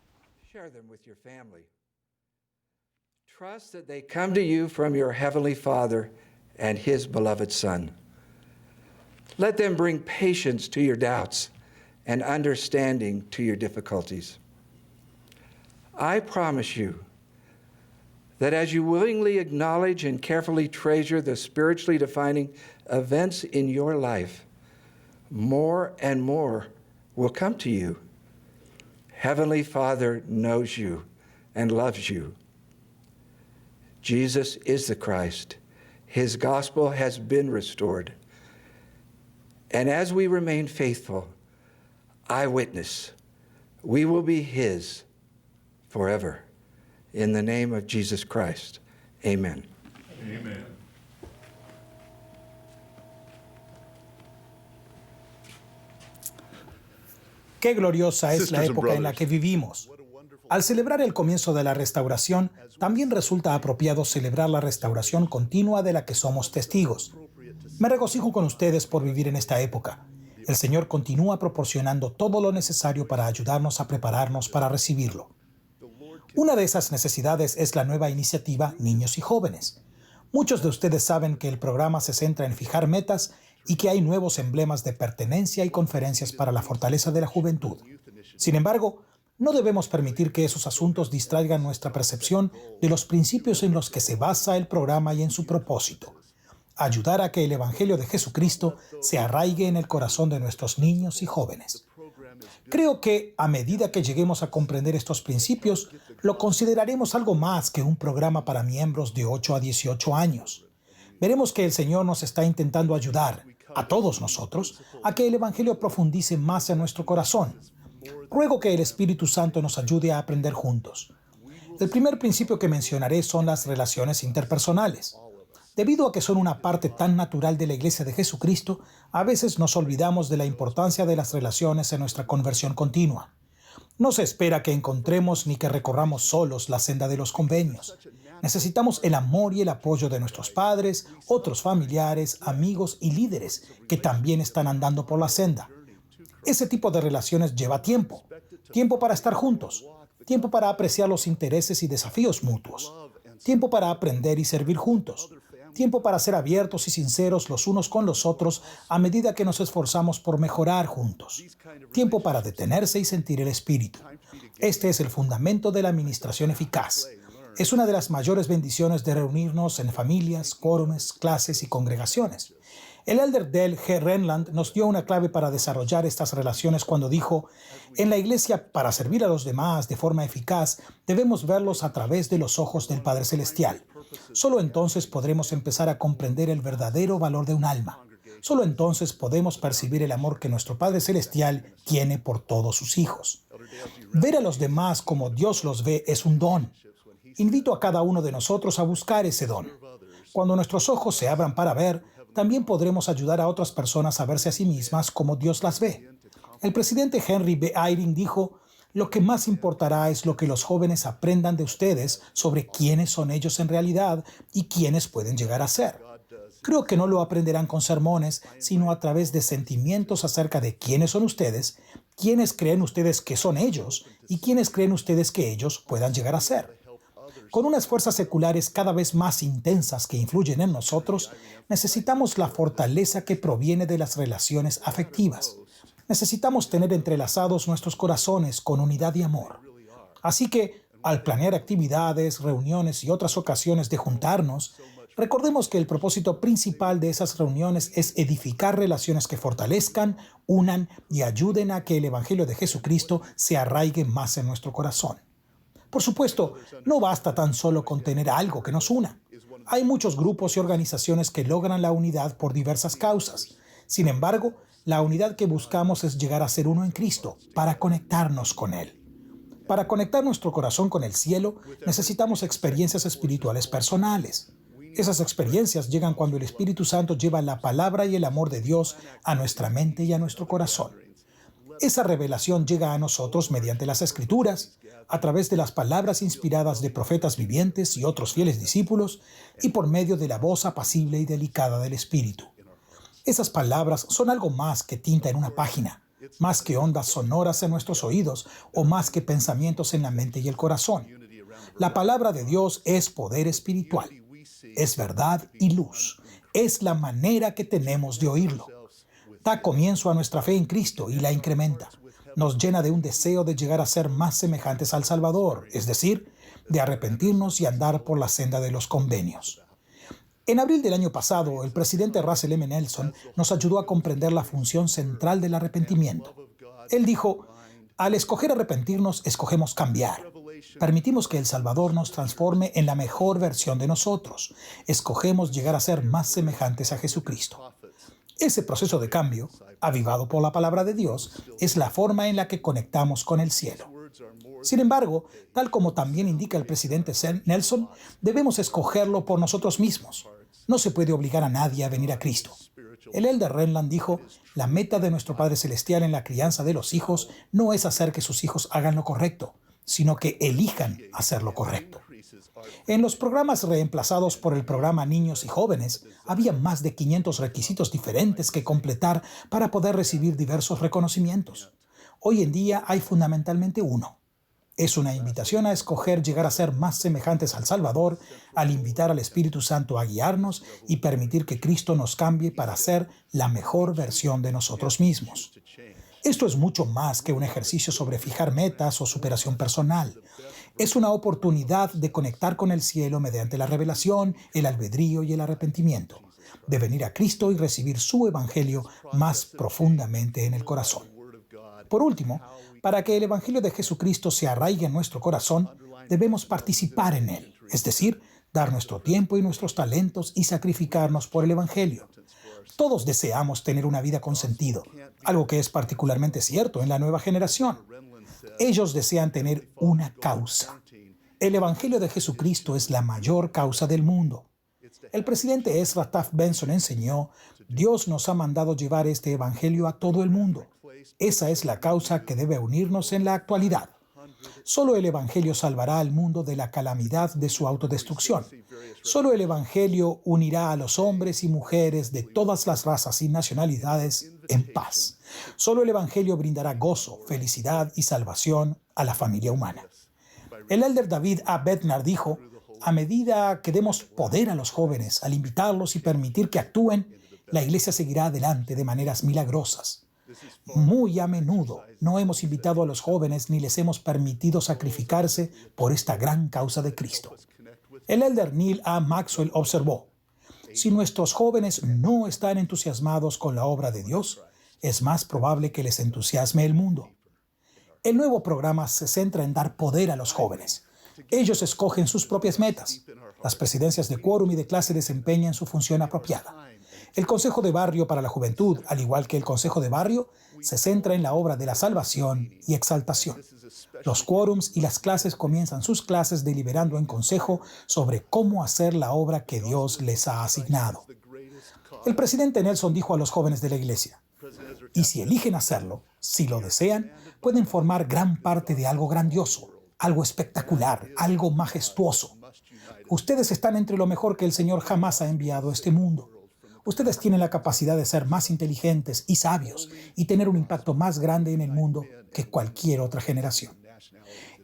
Trust that they come to you from your Heavenly Father and His beloved Son. Let them bring patience to your doubts and understanding to your difficulties. I promise you that as you willingly acknowledge and carefully treasure the spiritually defining events in your life, more and more will come to you. Heavenly Father knows you and loves you. Jesus is the Christ. His gospel has been restored. And as we remain faithful, I witness, we will be His forever. In the name of Jesus Christ, amen. Amen. Qué gloriosa es la época en la que vivimos. Al celebrar el comienzo de la restauración, también resulta apropiado celebrar la restauración continua de la que somos testigos. Me regocijo con ustedes por vivir en esta época. El Señor continúa proporcionando todo lo necesario para ayudarnos a prepararnos para recibirlo. Una de esas necesidades es la nueva iniciativa Niños y Jóvenes. Muchos de ustedes saben que el programa se centra en fijar metas y que hay nuevos emblemas de pertenencia y conferencias para la fortaleza de la juventud. Sin embargo, no debemos permitir que esos asuntos distraigan nuestra percepción de los principios en los que se basa el programa y en su propósito: ayudar a que el Evangelio de Jesucristo se arraigue en el corazón de nuestros niños y jóvenes. Creo que, a medida que lleguemos a comprender estos principios, lo consideraremos algo más que un programa para miembros de 8 a 18 años. Veremos que el Señor nos está intentando ayudar, a todos nosotros, a que el Evangelio profundice más en nuestro corazón. Ruego que el Espíritu Santo nos ayude a aprender juntos. El primer principio que mencionaré son las relaciones interpersonales. Debido a que son una parte tan natural de la Iglesia de Jesucristo, a veces nos olvidamos de la importancia de las relaciones en nuestra conversión continua. No se espera que encontremos ni que recorramos solos la senda de los convenios. Necesitamos el amor y el apoyo de nuestros padres, otros familiares, amigos y líderes que también están andando por la senda. Ese tipo de relaciones lleva tiempo. Tiempo para estar juntos. Tiempo para apreciar los intereses y desafíos mutuos. Tiempo para aprender y servir juntos. Tiempo para ser abiertos y sinceros los unos con los otros a medida que nos esforzamos por mejorar juntos. Tiempo para detenerse y sentir el Espíritu. Este es el fundamento de la administración eficaz. Es una de las mayores bendiciones de reunirnos en familias, quórumes, clases y congregaciones. El elder Dale G. Renland nos dio una clave para desarrollar estas relaciones cuando dijo: en la iglesia, para servir a los demás de forma eficaz, debemos verlos a través de los ojos del Padre Celestial. Solo entonces podremos empezar a comprender el verdadero valor de un alma. Solo entonces podemos percibir el amor que nuestro Padre Celestial tiene por todos sus hijos. Ver a los demás como Dios los ve es un don. Invito a cada uno de nosotros a buscar ese don. Cuando nuestros ojos se abran para ver, también podremos ayudar a otras personas a verse a sí mismas como Dios las ve. El presidente Henry B. Eyring dijo: lo que más importará es lo que los jóvenes aprendan de ustedes sobre quiénes son ellos en realidad y quiénes pueden llegar a ser. Creo que no lo aprenderán con sermones, sino a través de sentimientos acerca de quiénes son ustedes, quiénes creen ustedes que son ellos y quiénes creen ustedes que ellos puedan llegar a ser. Con unas fuerzas seculares cada vez más intensas que influyen en nosotros, necesitamos la fortaleza que proviene de las relaciones afectivas. Necesitamos tener entrelazados nuestros corazones con unidad y amor. Así que, al planear actividades, reuniones y otras ocasiones de juntarnos, recordemos que el propósito principal de esas reuniones es edificar relaciones que fortalezcan, unan y ayuden a que el Evangelio de Jesucristo se arraigue más en nuestro corazón. Por supuesto, no basta tan solo con tener algo que nos una. Hay muchos grupos y organizaciones que logran la unidad por diversas causas. Sin embargo, la unidad que buscamos es llegar a ser uno en Cristo, para conectarnos con Él. Para conectar nuestro corazón con el cielo, necesitamos experiencias espirituales personales. Esas experiencias llegan cuando el Espíritu Santo lleva la palabra y el amor de Dios a nuestra mente y a nuestro corazón. Esa revelación llega a nosotros mediante las Escrituras, a través de las palabras inspiradas de profetas vivientes y otros fieles discípulos, y por medio de la voz apacible y delicada del Espíritu. Esas palabras son algo más que tinta en una página, más que ondas sonoras en nuestros oídos o más que pensamientos en la mente y el corazón. La palabra de Dios es poder espiritual, es verdad y luz, es la manera que tenemos de oírlo. Da comienzo a nuestra fe en Cristo y la incrementa. Nos llena de un deseo de llegar a ser más semejantes al Salvador, es decir, de arrepentirnos y andar por la senda de los convenios. En abril del año pasado, el presidente Russell M. Nelson nos ayudó a comprender la función central del arrepentimiento. Él dijo, al escoger arrepentirnos, escogemos cambiar. Permitimos que el Salvador nos transforme en la mejor versión de nosotros. Escogemos llegar a ser más semejantes a Jesucristo. Ese proceso de cambio, avivado por la palabra de Dios, es la forma en la que conectamos con el cielo. Sin embargo, tal como también indica el presidente Nelson, debemos escogerlo por nosotros mismos. No se puede obligar a nadie a venir a Cristo. El elder Renland dijo, la meta de nuestro Padre Celestial en la crianza de los hijos no es hacer que sus hijos hagan lo correcto, sino que elijan hacer lo correcto. En los programas reemplazados por el programa Niños y Jóvenes, había más de 500 requisitos diferentes que completar para poder recibir diversos reconocimientos. Hoy en día hay fundamentalmente uno. Es una invitación a escoger llegar a ser más semejantes al Salvador, al invitar al Espíritu Santo a guiarnos y permitir que Cristo nos cambie para ser la mejor versión de nosotros mismos. Esto es mucho más que un ejercicio sobre fijar metas o superación personal. Es una oportunidad de conectar con el cielo mediante la revelación, el albedrío y el arrepentimiento, de venir a Cristo y recibir su evangelio más profundamente en el corazón. Por último, para que el evangelio de Jesucristo se arraigue en nuestro corazón, debemos participar en él, es decir, dar nuestro tiempo y nuestros talentos y sacrificarnos por el evangelio. Todos deseamos tener una vida con sentido, algo que es particularmente cierto en la nueva generación. Ellos desean tener una causa. El Evangelio de Jesucristo es la mayor causa del mundo. El presidente Ezra Taft Benson enseñó, Dios nos ha mandado llevar este Evangelio a todo el mundo. Esa es la causa que debe unirnos en la actualidad. Solo el Evangelio salvará al mundo de la calamidad de su autodestrucción. Solo el Evangelio unirá a los hombres y mujeres de todas las razas y nacionalidades en paz. Solo el Evangelio brindará gozo, felicidad y salvación a la familia humana. El elder David A. Bednar dijo, a medida que demos poder a los jóvenes, al invitarlos y permitir que actúen, la iglesia seguirá adelante de maneras milagrosas. Muy a menudo no hemos invitado a los jóvenes ni les hemos permitido sacrificarse por esta gran causa de Cristo. El elder Neil A. Maxwell observó, si nuestros jóvenes no están entusiasmados con la obra de Dios, es más probable que les entusiasme el mundo. El nuevo programa se centra en dar poder a los jóvenes. Ellos escogen sus propias metas. Las presidencias de quórum y de clase desempeñan su función apropiada. El Consejo de Barrio para la Juventud, al igual que el Consejo de Barrio, se centra en la obra de la salvación y exaltación. Los quórums y las clases comienzan sus clases deliberando en consejo sobre cómo hacer la obra que Dios les ha asignado. El presidente Nelson dijo a los jóvenes de la iglesia, y si eligen hacerlo, si lo desean, pueden formar gran parte de algo grandioso, algo espectacular, algo majestuoso. Ustedes están entre lo mejor que el Señor jamás ha enviado a este mundo. Ustedes tienen la capacidad de ser más inteligentes y sabios y tener un impacto más grande en el mundo que cualquier otra generación.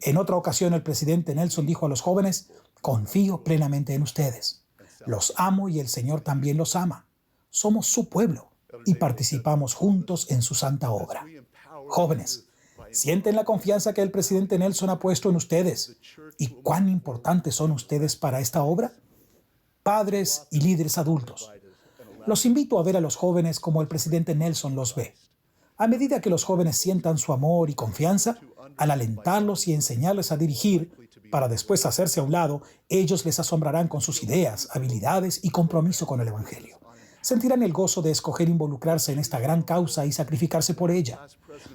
En otra ocasión, el presidente Nelson dijo a los jóvenes, confío plenamente en ustedes. Los amo y el Señor también los ama. Somos su pueblo y participamos juntos en su santa obra. Jóvenes, ¿sienten la confianza que el presidente Nelson ha puesto en ustedes? ¿Y cuán importantes son ustedes para esta obra? Padres y líderes adultos, los invito a ver a los jóvenes como el presidente Nelson los ve. A medida que los jóvenes sientan su amor y confianza, al alentarlos y enseñarles a dirigir, para después hacerse a un lado, ellos les asombrarán con sus ideas, habilidades y compromiso con el Evangelio. Sentirán el gozo de escoger involucrarse en esta gran causa y sacrificarse por ella.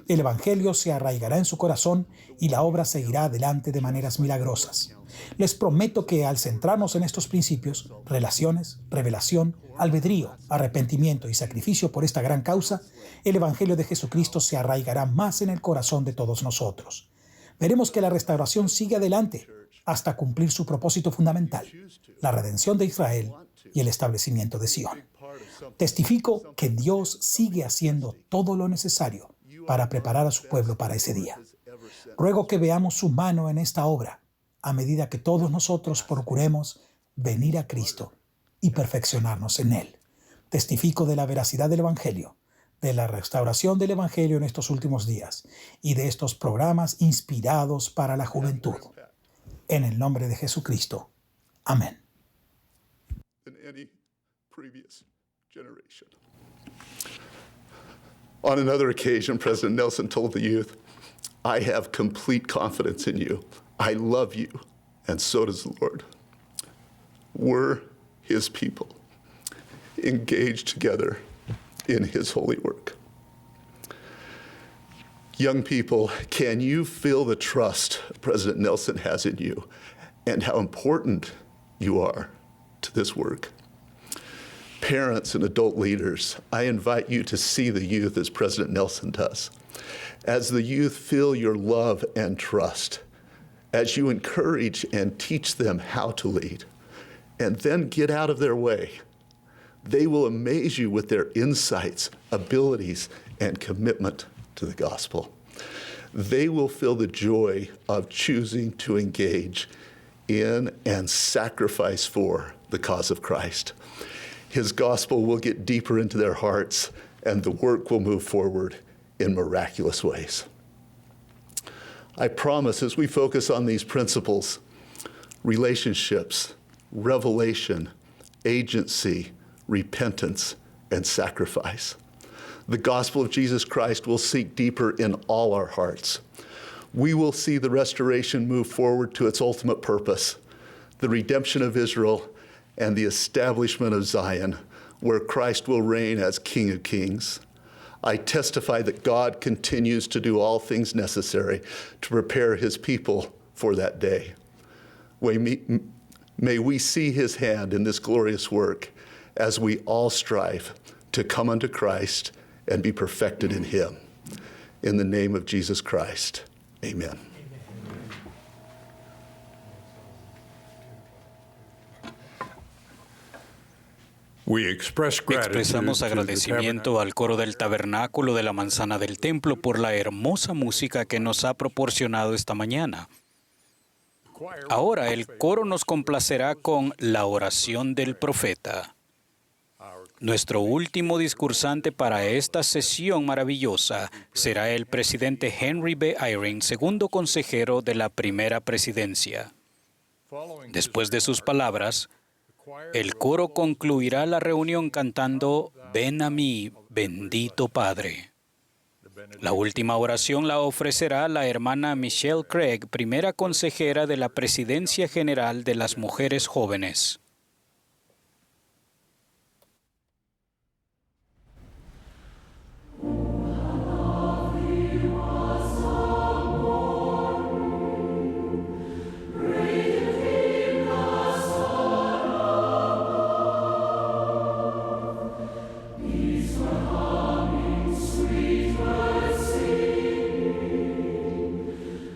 El Evangelio se arraigará en su corazón y la obra seguirá adelante de maneras milagrosas. Les prometo que al centrarnos en estos principios, relaciones, revelación, albedrío, arrepentimiento y sacrificio por esta gran causa, el Evangelio de Jesucristo se arraigará más en el corazón de todos nosotros. Veremos que la restauración sigue adelante hasta cumplir su propósito fundamental, la redención de Israel y el establecimiento de Sion. Testifico que Dios sigue haciendo todo lo necesario para preparar a su pueblo para ese día. Ruego que veamos su mano en esta obra, a medida que todos nosotros procuremos venir a Cristo y perfeccionarnos en Él. Testifico de la veracidad del Evangelio, de la restauración del Evangelio en estos últimos días y de estos programas inspirados para la juventud. En el nombre de Jesucristo. Amén. On another occasion, President Nelson told the youth, "I have complete confidence in you. I love you, and so does the Lord." We're His people, engaged together in His holy work. Young people, can you feel the trust President Nelson has in you and how important you are to this work? Parents and adult leaders, I invite you to see the youth as President Nelson does. As the youth feel your love and trust, as you encourage and teach them how to lead, and then get out of their way, they will amaze you with their insights, abilities, and commitment to the gospel. They will feel the joy of choosing to engage in and sacrifice for the cause of Christ. His gospel will get deeper into their hearts, and the work will move forward in miraculous ways. I promise, as we focus on these principles, relationships, revelation, agency, repentance, and sacrifice, the gospel of Jesus Christ will sink deeper in all our hearts. We will see the restoration move forward to its ultimate purpose, the redemption of Israel and the establishment of Zion, where Christ will reign as King of Kings. I testify that God continues to do all things necessary to prepare His people for that day. May we see His hand in this glorious work as we all strive to come unto Christ and be perfected in Him. In the name of Jesus Christ, amen. Expresamos agradecimiento al coro del Tabernáculo de la Manzana del Templo por la hermosa música que nos ha proporcionado esta mañana. Ahora el coro nos complacerá con la oración del profeta. Nuestro último discursante para esta sesión maravillosa será el presidente Henry B. Eyring, segundo consejero de la primera presidencia. Después de sus palabras, el coro concluirá la reunión cantando «Ven a mí, bendito Padre». La última oración la ofrecerá la hermana Michelle Craig, primera consejera de la Presidencia General de las Mujeres Jóvenes.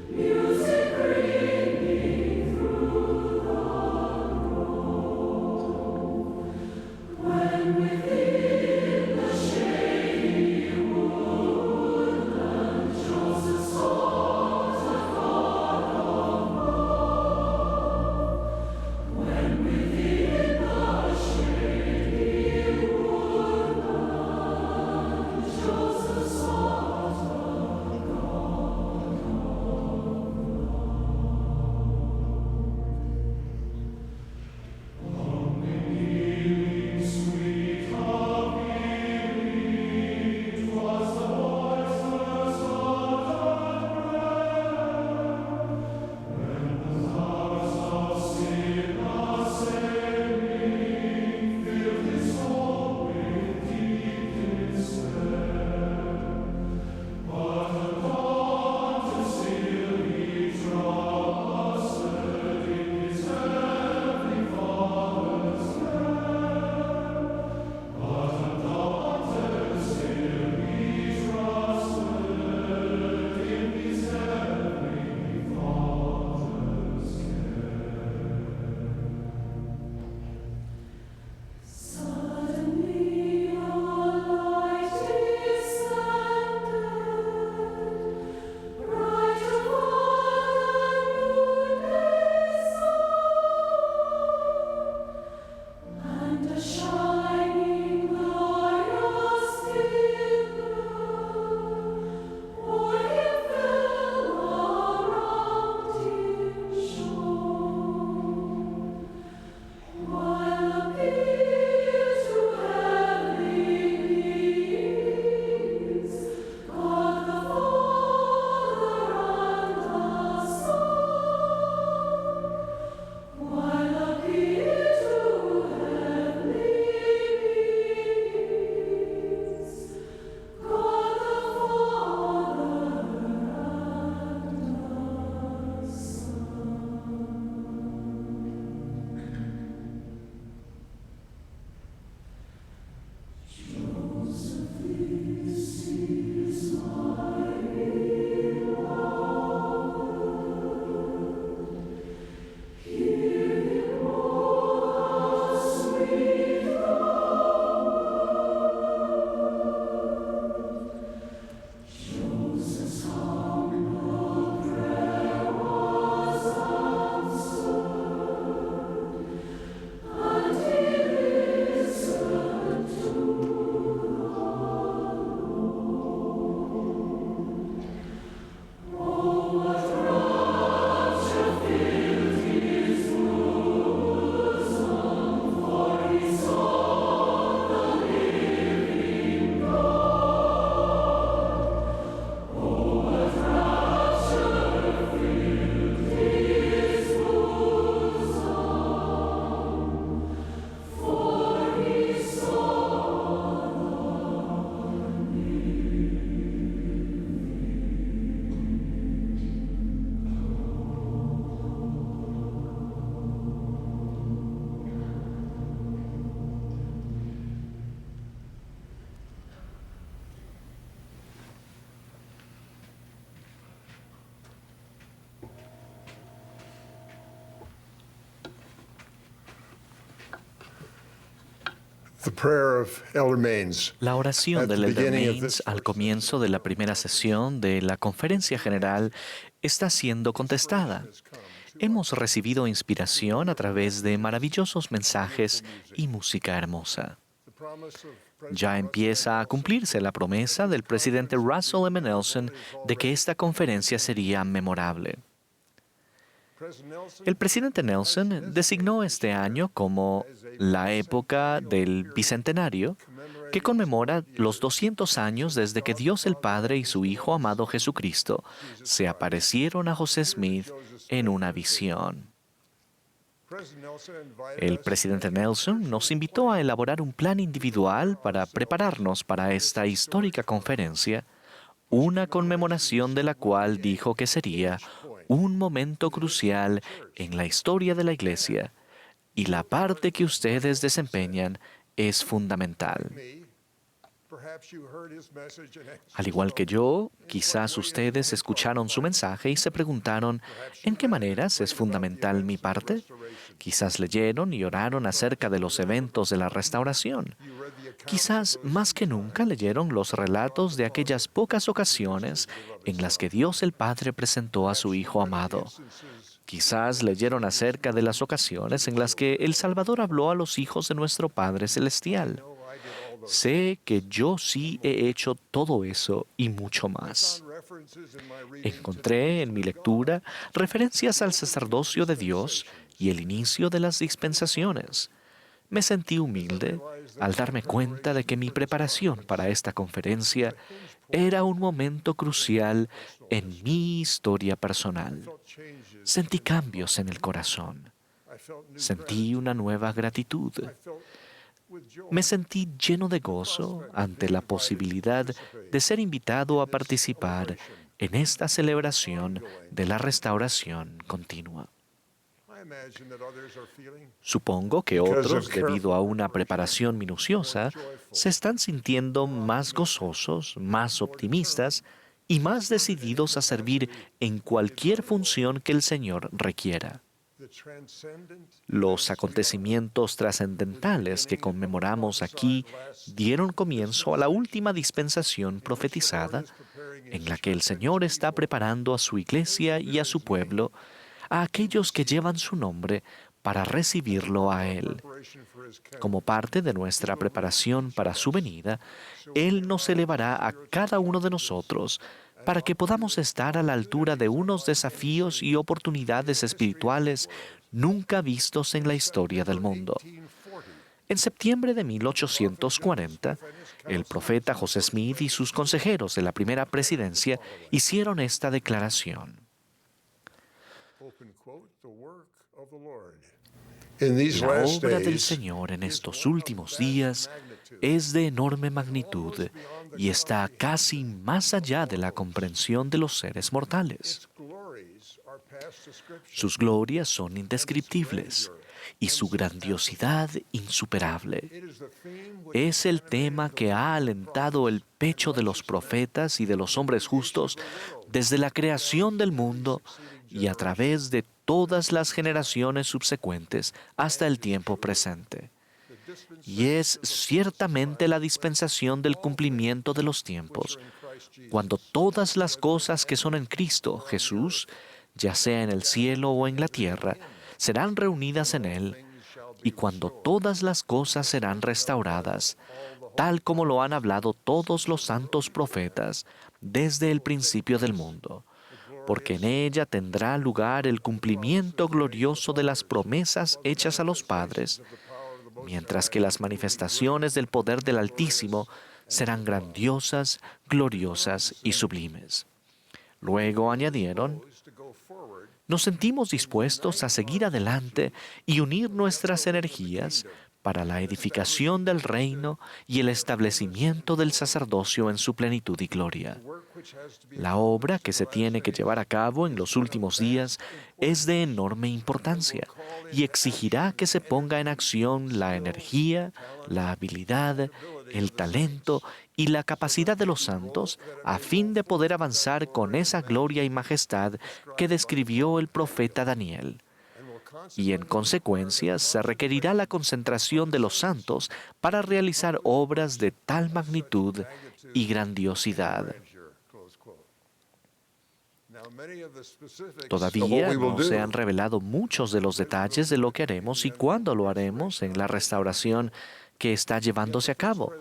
Music ringing through the La oración del Elder Maines al comienzo de la primera sesión de la Conferencia General está siendo contestada. Hemos recibido inspiración a través de maravillosos mensajes y música hermosa. Ya empieza a cumplirse la promesa del presidente Russell M. Nelson de que esta conferencia sería memorable. El presidente Nelson designó este año como la época del Bicentenario, que conmemora los 200 años desde que Dios el Padre y su Hijo amado Jesucristo se aparecieron a José Smith en una visión. El presidente Nelson nos invitó a elaborar un plan individual para prepararnos para esta histórica conferencia, una conmemoración de la cual dijo que sería un momento crucial en la historia de la Iglesia, y la parte que ustedes desempeñan es fundamental. Al igual que yo, quizás ustedes escucharon su mensaje y se preguntaron, ¿en qué maneras es fundamental mi parte? Quizás leyeron y oraron acerca de los eventos de la restauración. Quizás más que nunca leyeron los relatos de aquellas pocas ocasiones en las que Dios el Padre presentó a su Hijo amado. Quizás leyeron acerca de las ocasiones en las que el Salvador habló a los hijos de nuestro Padre Celestial. Sé que yo sí he hecho todo eso y mucho más. Encontré en mi lectura referencias al sacerdocio de Dios y el inicio de las dispensaciones. Me sentí humilde al darme cuenta de que mi preparación para esta conferencia era un momento crucial en mi historia personal. Sentí cambios en el corazón. Sentí una nueva gratitud. Me sentí lleno de gozo ante la posibilidad de ser invitado a participar en esta celebración de la restauración continua. Supongo que otros, debido a una preparación minuciosa, se están sintiendo más gozosos, más optimistas y más decididos a servir en cualquier función que el Señor requiera. Los acontecimientos trascendentales que conmemoramos aquí dieron comienzo a la última dispensación profetizada, en la que el Señor está preparando a su iglesia y a su pueblo, a aquellos que llevan su nombre, para recibirlo a Él. Como parte de nuestra preparación para su venida, Él nos elevará a cada uno de nosotros para que podamos estar a la altura de unos desafíos y oportunidades espirituales nunca vistos en la historia del mundo. En septiembre de 1840, el profeta José Smith y sus consejeros de la primera presidencia hicieron esta declaración. La obra del Señor en estos últimos días es de enorme magnitud y está casi más allá de la comprensión de los seres mortales. Sus glorias son indescriptibles y su grandiosidad insuperable. Es el tema que ha alentado el pecho de los profetas y de los hombres justos desde la creación del mundo y a través de todas las generaciones subsecuentes hasta el tiempo presente. Y es ciertamente la dispensación del cumplimiento de los tiempos, cuando todas las cosas que son en Cristo Jesús, ya sea en el cielo o en la tierra, serán reunidas en Él, y cuando todas las cosas serán restauradas, tal como lo han hablado todos los santos profetas desde el principio del mundo, porque en ella tendrá lugar el cumplimiento glorioso de las promesas hechas a los padres, mientras que las manifestaciones del poder del Altísimo serán grandiosas, gloriosas y sublimes. Luego añadieron, nos sentimos dispuestos a seguir adelante y unir nuestras energías para la edificación del reino y el establecimiento del sacerdocio en su plenitud y gloria. La obra que se tiene que llevar a cabo en los últimos días es de enorme importancia y exigirá que se ponga en acción la energía, la habilidad, el talento y la capacidad de los santos a fin de poder avanzar con esa gloria y majestad que describió el profeta Daniel. y en consecuencia se requerirá la concentración de los santos para realizar obras de tal magnitud y grandiosidad. Todavía no se han revelado muchos de los detalles de lo que haremos y cuándo lo haremos en la restauración que está llevándose a cabo.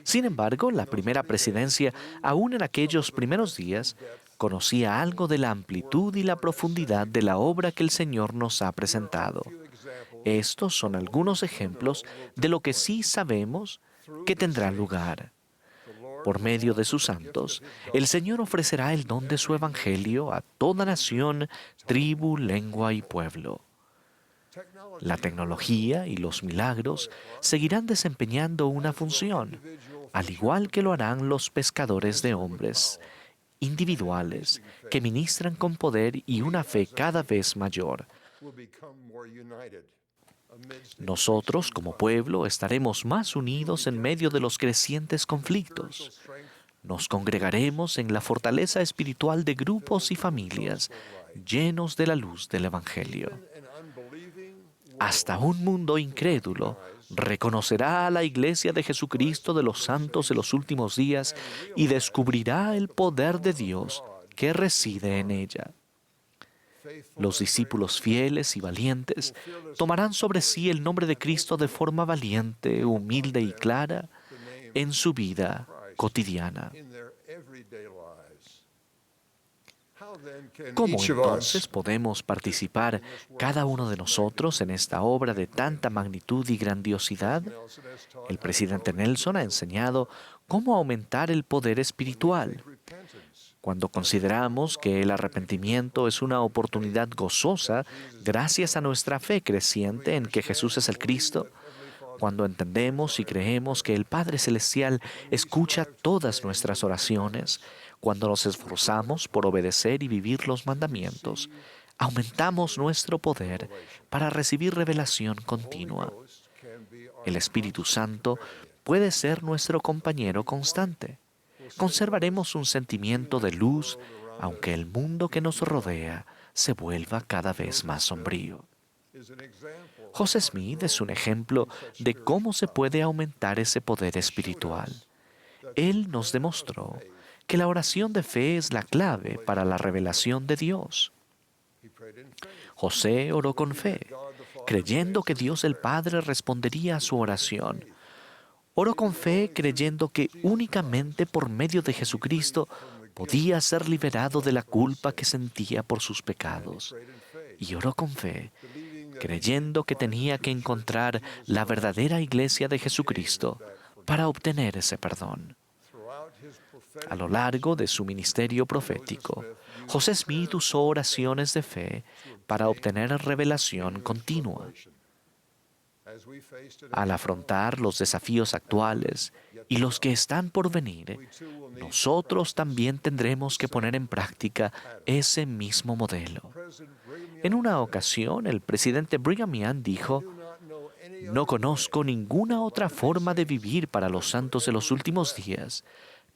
Sin embargo, la primera presidencia, aún en aquellos primeros días, conocía algo de la amplitud y la profundidad de la obra que el Señor nos ha presentado. Estos son algunos ejemplos de lo que sí sabemos que tendrá lugar. Por medio de sus santos, el Señor ofrecerá el don de su evangelio a toda nación, tribu, lengua y pueblo. La tecnología y los milagros seguirán desempeñando una función, al igual que lo harán los pescadores de hombres individuales que ministran con poder y una fe cada vez mayor. Nosotros, como pueblo, estaremos más unidos en medio de los crecientes conflictos. Nos congregaremos en la fortaleza espiritual de grupos y familias llenos de la luz del Evangelio. Hasta un mundo incrédulo reconocerá a la Iglesia de Jesucristo de los santos de los últimos días y descubrirá el poder de Dios que reside en ella. Los discípulos fieles y valientes tomarán sobre sí el nombre de Cristo de forma valiente, humilde y clara en su vida cotidiana. ¿Cómo entonces podemos participar cada uno de nosotros en esta obra de tanta magnitud y grandiosidad? El presidente Nelson ha enseñado cómo aumentar el poder espiritual. Cuando consideramos que el arrepentimiento es una oportunidad gozosa gracias a nuestra fe creciente en que Jesús es el Cristo, cuando entendemos y creemos que el Padre Celestial escucha todas nuestras oraciones, cuando nos esforzamos por obedecer y vivir los mandamientos, aumentamos nuestro poder para recibir revelación continua. El Espíritu Santo puede ser nuestro compañero constante. Conservaremos un sentimiento de luz, aunque el mundo que nos rodea se vuelva cada vez más sombrío. José Smith es un ejemplo de cómo se puede aumentar ese poder espiritual. Él nos demostró que la oración de fe es la clave para la revelación de Dios. José oró con fe, creyendo que Dios el Padre respondería a su oración. Oró con fe creyendo que únicamente por medio de Jesucristo podía ser liberado de la culpa que sentía por sus pecados. Y oró con fe, creyendo que tenía que encontrar la verdadera iglesia de Jesucristo para obtener ese perdón. A lo largo de su ministerio profético, José Smith usó oraciones de fe para obtener revelación continua. Al afrontar los desafíos actuales y los que están por venir, nosotros también tendremos que poner en práctica ese mismo modelo. En una ocasión, el presidente Brigham Young dijo: "No conozco ninguna otra forma de vivir para los santos de los últimos días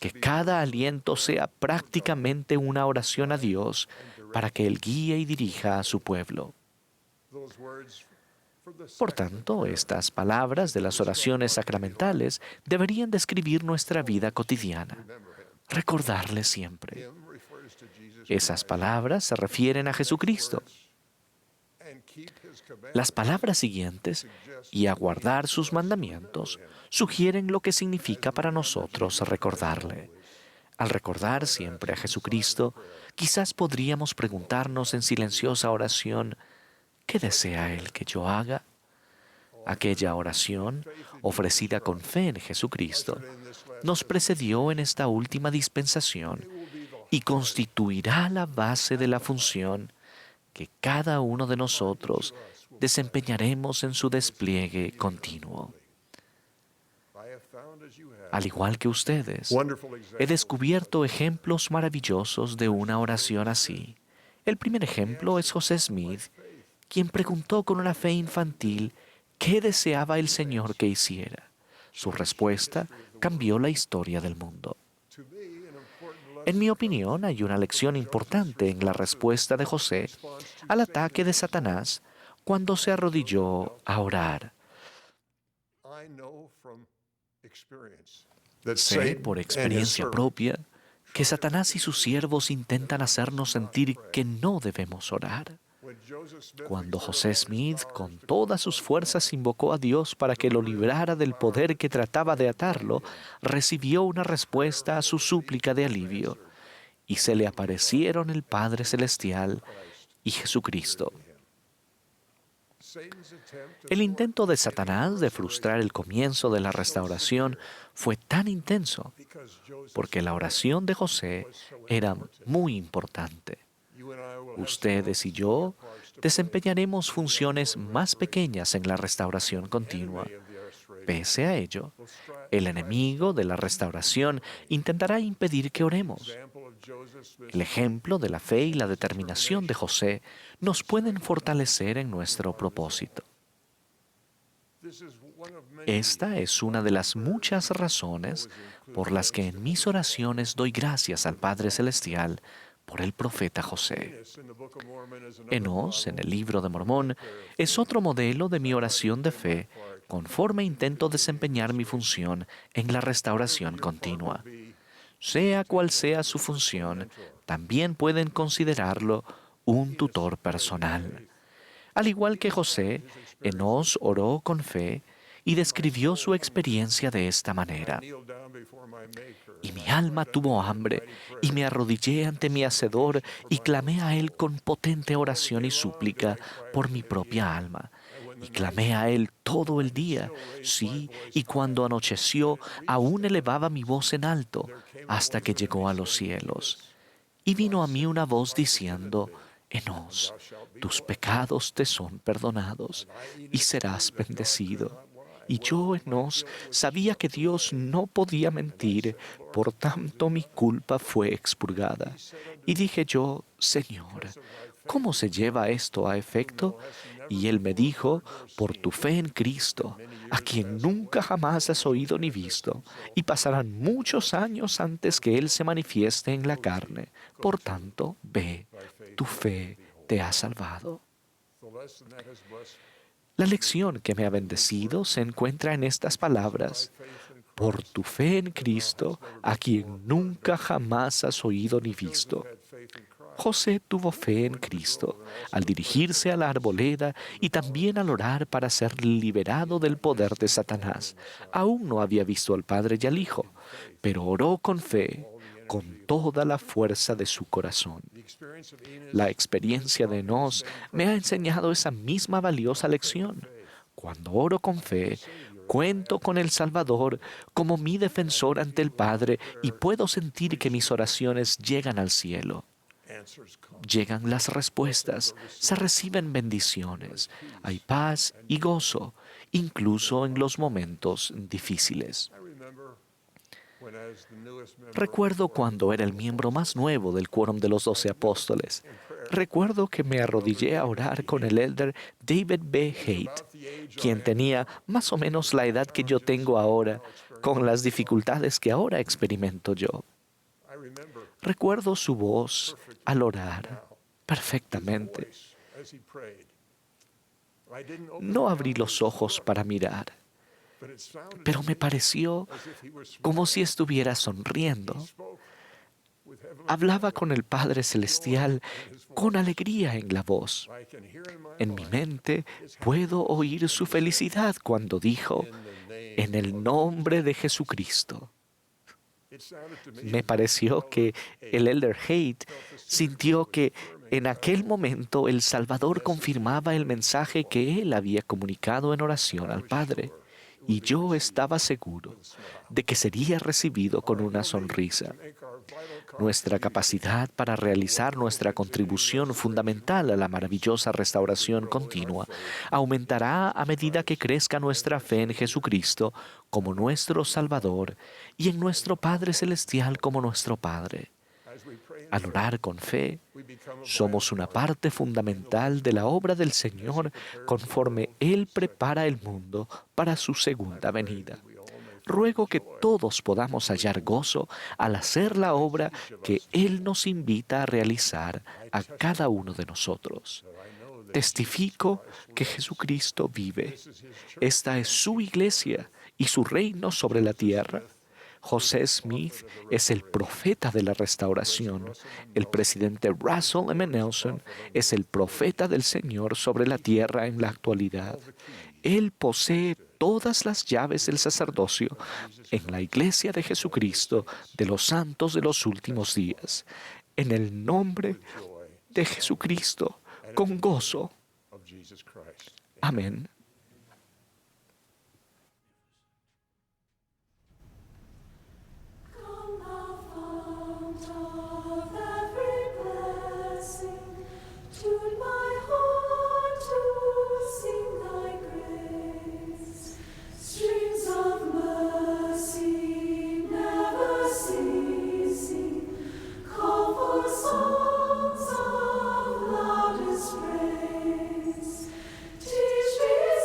que cada aliento sea prácticamente una oración a Dios para que Él guíe y dirija a su pueblo". Por tanto, estas palabras de las oraciones sacramentales deberían describir nuestra vida cotidiana. Recordarle siempre. Esas palabras se refieren a Jesucristo. Las palabras siguientes, y a guardar sus mandamientos, sugieren lo que significa para nosotros recordarle. Al recordar siempre a Jesucristo, quizás podríamos preguntarnos en silenciosa oración: ¿qué desea Él que yo haga? Aquella oración, ofrecida con fe en Jesucristo, nos precedió en esta última dispensación y constituirá la base de la función que cada uno de nosotros desempeñaremos en su despliegue continuo. Al igual que ustedes, he descubierto ejemplos maravillosos de una oración así. El primer ejemplo es José Smith, quien preguntó con una fe infantil qué deseaba el Señor que hiciera. Su respuesta cambió la historia del mundo. En mi opinión, hay una lección importante en la respuesta de José al ataque de Satanás cuando se arrodilló a orar. Sé por experiencia propia que Satanás y sus siervos intentan hacernos sentir que no debemos orar. Cuando José Smith con todas sus fuerzas invocó a Dios para que lo librara del poder que trataba de atarlo, recibió una respuesta a su súplica de alivio, y se le aparecieron el Padre Celestial y Jesucristo. El intento de Satanás de frustrar el comienzo de la restauración fue tan intenso porque la oración de José era muy importante. Ustedes y yo desempeñaremos funciones más pequeñas en la restauración continua. Pese a ello, el enemigo de la restauración intentará impedir que oremos. El ejemplo de la fe y la determinación de José nos pueden fortalecer en nuestro propósito. Esta es una de las muchas razones por las que en mis oraciones doy gracias al Padre Celestial por el profeta José. Enos, en el Libro de Mormón, es otro modelo de mi oración de fe conforme intento desempeñar mi función en la restauración continua. Sea cual sea su función, también pueden considerarlo un tutor personal. Al igual que José, Enos oró con fe y describió su experiencia de esta manera. Y mi alma tuvo hambre, y me arrodillé ante mi Hacedor, y clamé a Él con potente oración y súplica por mi propia alma. Y clamé a Él todo el día, sí, y cuando anocheció, aún elevaba mi voz en alto, hasta que llegó a los cielos. Y vino a mí una voz diciendo: Enos, tus pecados te son perdonados, y serás bendecido. Y yo, Enos, sabía que Dios no podía mentir, por tanto mi culpa fue expurgada. Y dije yo: Señor, ¿cómo se lleva esto a efecto? Y él me dijo: por tu fe en Cristo, a quien nunca jamás has oído ni visto, y pasarán muchos años antes que Él se manifieste en la carne. Por tanto, ve, tu fe te ha salvado. La lección que me ha bendecido se encuentra en estas palabras: por tu fe en Cristo, a quien nunca jamás has oído ni visto. José tuvo fe en Cristo al dirigirse a la arboleda y también al orar para ser liberado del poder de Satanás. Aún no había visto al Padre y al Hijo, pero oró con fe, con toda la fuerza de su corazón. La experiencia de Enos me ha enseñado esa misma valiosa lección. Cuando oro con fe, cuento con el Salvador como mi defensor ante el Padre y puedo sentir que mis oraciones llegan al cielo. Llegan las respuestas, se reciben bendiciones, hay paz y gozo, incluso en los momentos difíciles. Recuerdo cuando era el miembro más nuevo del Quórum de los 12 Apóstoles. Recuerdo que me arrodillé a orar con el elder David B. Haight, quien tenía más o menos la edad que yo tengo ahora, con las dificultades que ahora experimento yo. Recuerdo su voz al orar perfectamente. No abrí los ojos para mirar, pero me pareció como si estuviera sonriendo. Hablaba con el Padre Celestial con alegría en la voz. En mi mente puedo oír su felicidad cuando dijo: en el nombre de Jesucristo. Me pareció que el elder Haight sintió que en aquel momento el Salvador confirmaba el mensaje que él había comunicado en oración al Padre, y yo estaba seguro de que sería recibido con una sonrisa. Nuestra capacidad para realizar nuestra contribución fundamental a la maravillosa restauración continua aumentará a medida que crezca nuestra fe en Jesucristo como nuestro Salvador y en nuestro Padre Celestial como nuestro Padre. Al orar con fe, somos una parte fundamental de la obra del Señor conforme Él prepara el mundo para su segunda venida. Ruego que todos podamos hallar gozo al hacer la obra que Él nos invita a realizar a cada uno de nosotros. Testifico que Jesucristo vive. Esta es su iglesia y su reino sobre la tierra. José Smith es el profeta de la restauración. El presidente Russell M. Nelson es el profeta del Señor sobre la tierra en la actualidad. Él posee todas las llaves del sacerdocio en la iglesia de Jesucristo de los santos de los últimos días. En el nombre de Jesucristo, con gozo. Amén. Teach me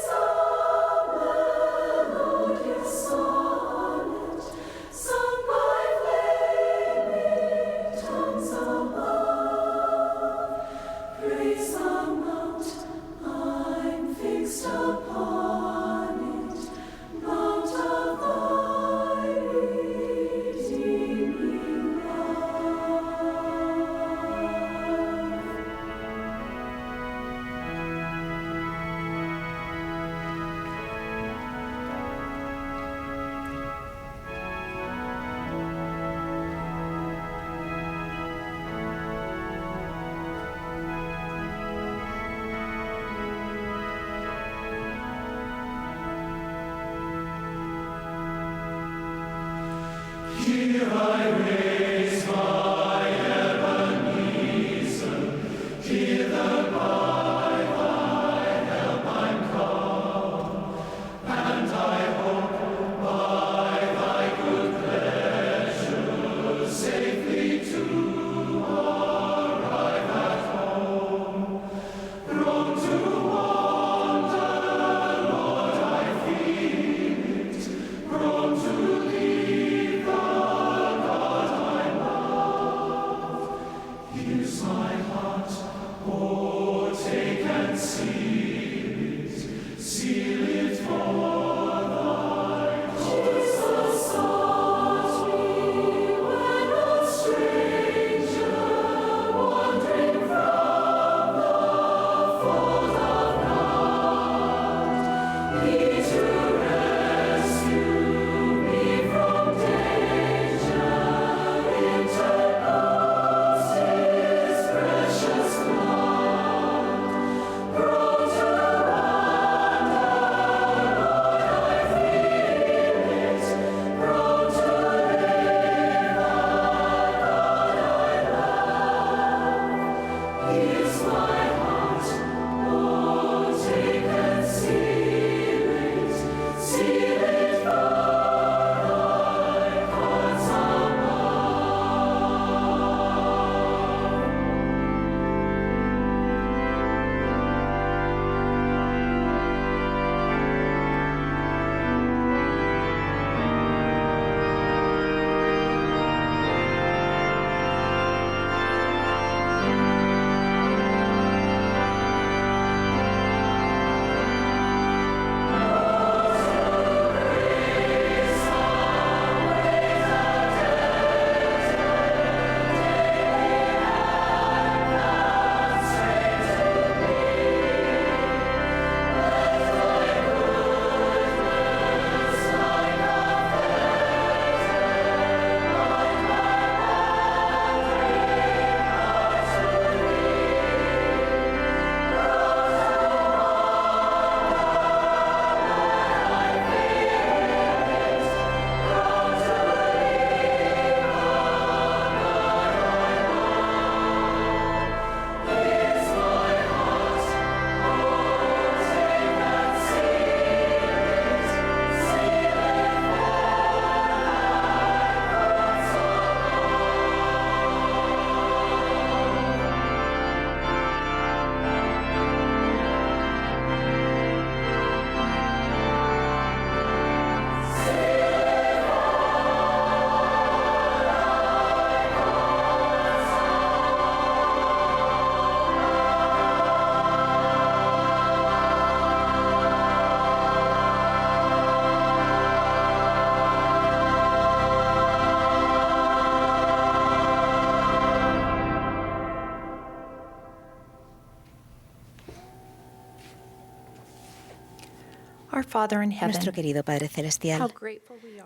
Nuestro querido Padre Celestial,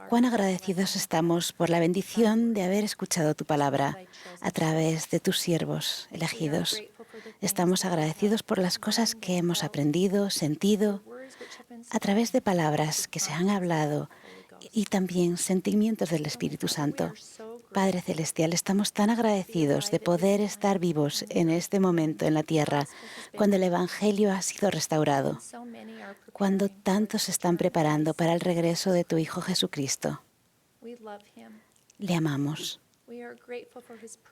cuán agradecidos estamos por la bendición de haber escuchado tu palabra a través de tus siervos elegidos. Estamos agradecidos por las cosas que hemos aprendido, sentido, a través de palabras que se han hablado y también sentimientos del Espíritu Santo. Padre Celestial, estamos tan agradecidos de poder estar vivos en este momento en la tierra, cuando el Evangelio ha sido restaurado, cuando tantos se están preparando para el regreso de tu Hijo Jesucristo. Le amamos.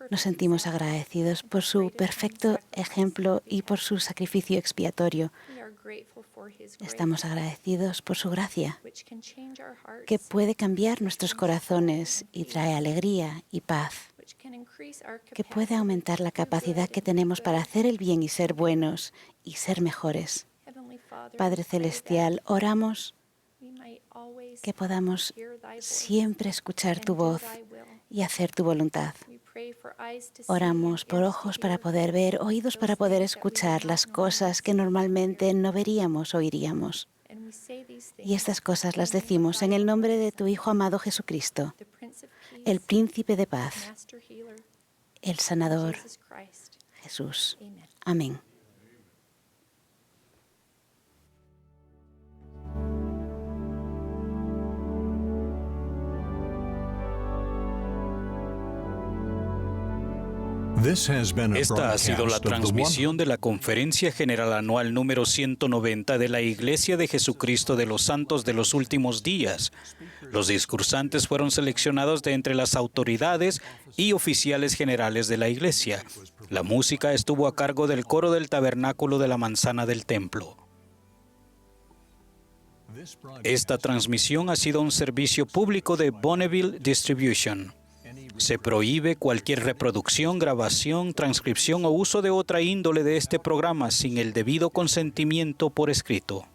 Nos sentimos agradecidos por su perfecto ejemplo y por su sacrificio expiatorio. Estamos agradecidos por su gracia, que puede cambiar nuestros corazones y trae alegría y paz, que puede aumentar la capacidad que tenemos para hacer el bien y ser buenos y ser mejores. Padre Celestial, oramos que podamos siempre escuchar tu voz y hacer tu voluntad. Oramos por ojos para poder ver, oídos para poder escuchar las cosas que normalmente no veríamos o oiríamos. Y estas cosas las decimos en el nombre de tu Hijo amado Jesucristo, el Príncipe de Paz, el Sanador, Jesús. Amén. Esta ha sido la transmisión de la Conferencia General Anual número 190 de la Iglesia de Jesucristo de los Santos de los Últimos Días. Los discursantes fueron seleccionados de entre las autoridades y oficiales generales de la Iglesia. La música estuvo a cargo del coro del Tabernáculo de la Manzana del Templo. Esta transmisión ha sido un servicio público de Bonneville Distribution. Se prohíbe cualquier reproducción, grabación, transcripción o uso de otra índole de este programa sin el debido consentimiento por escrito.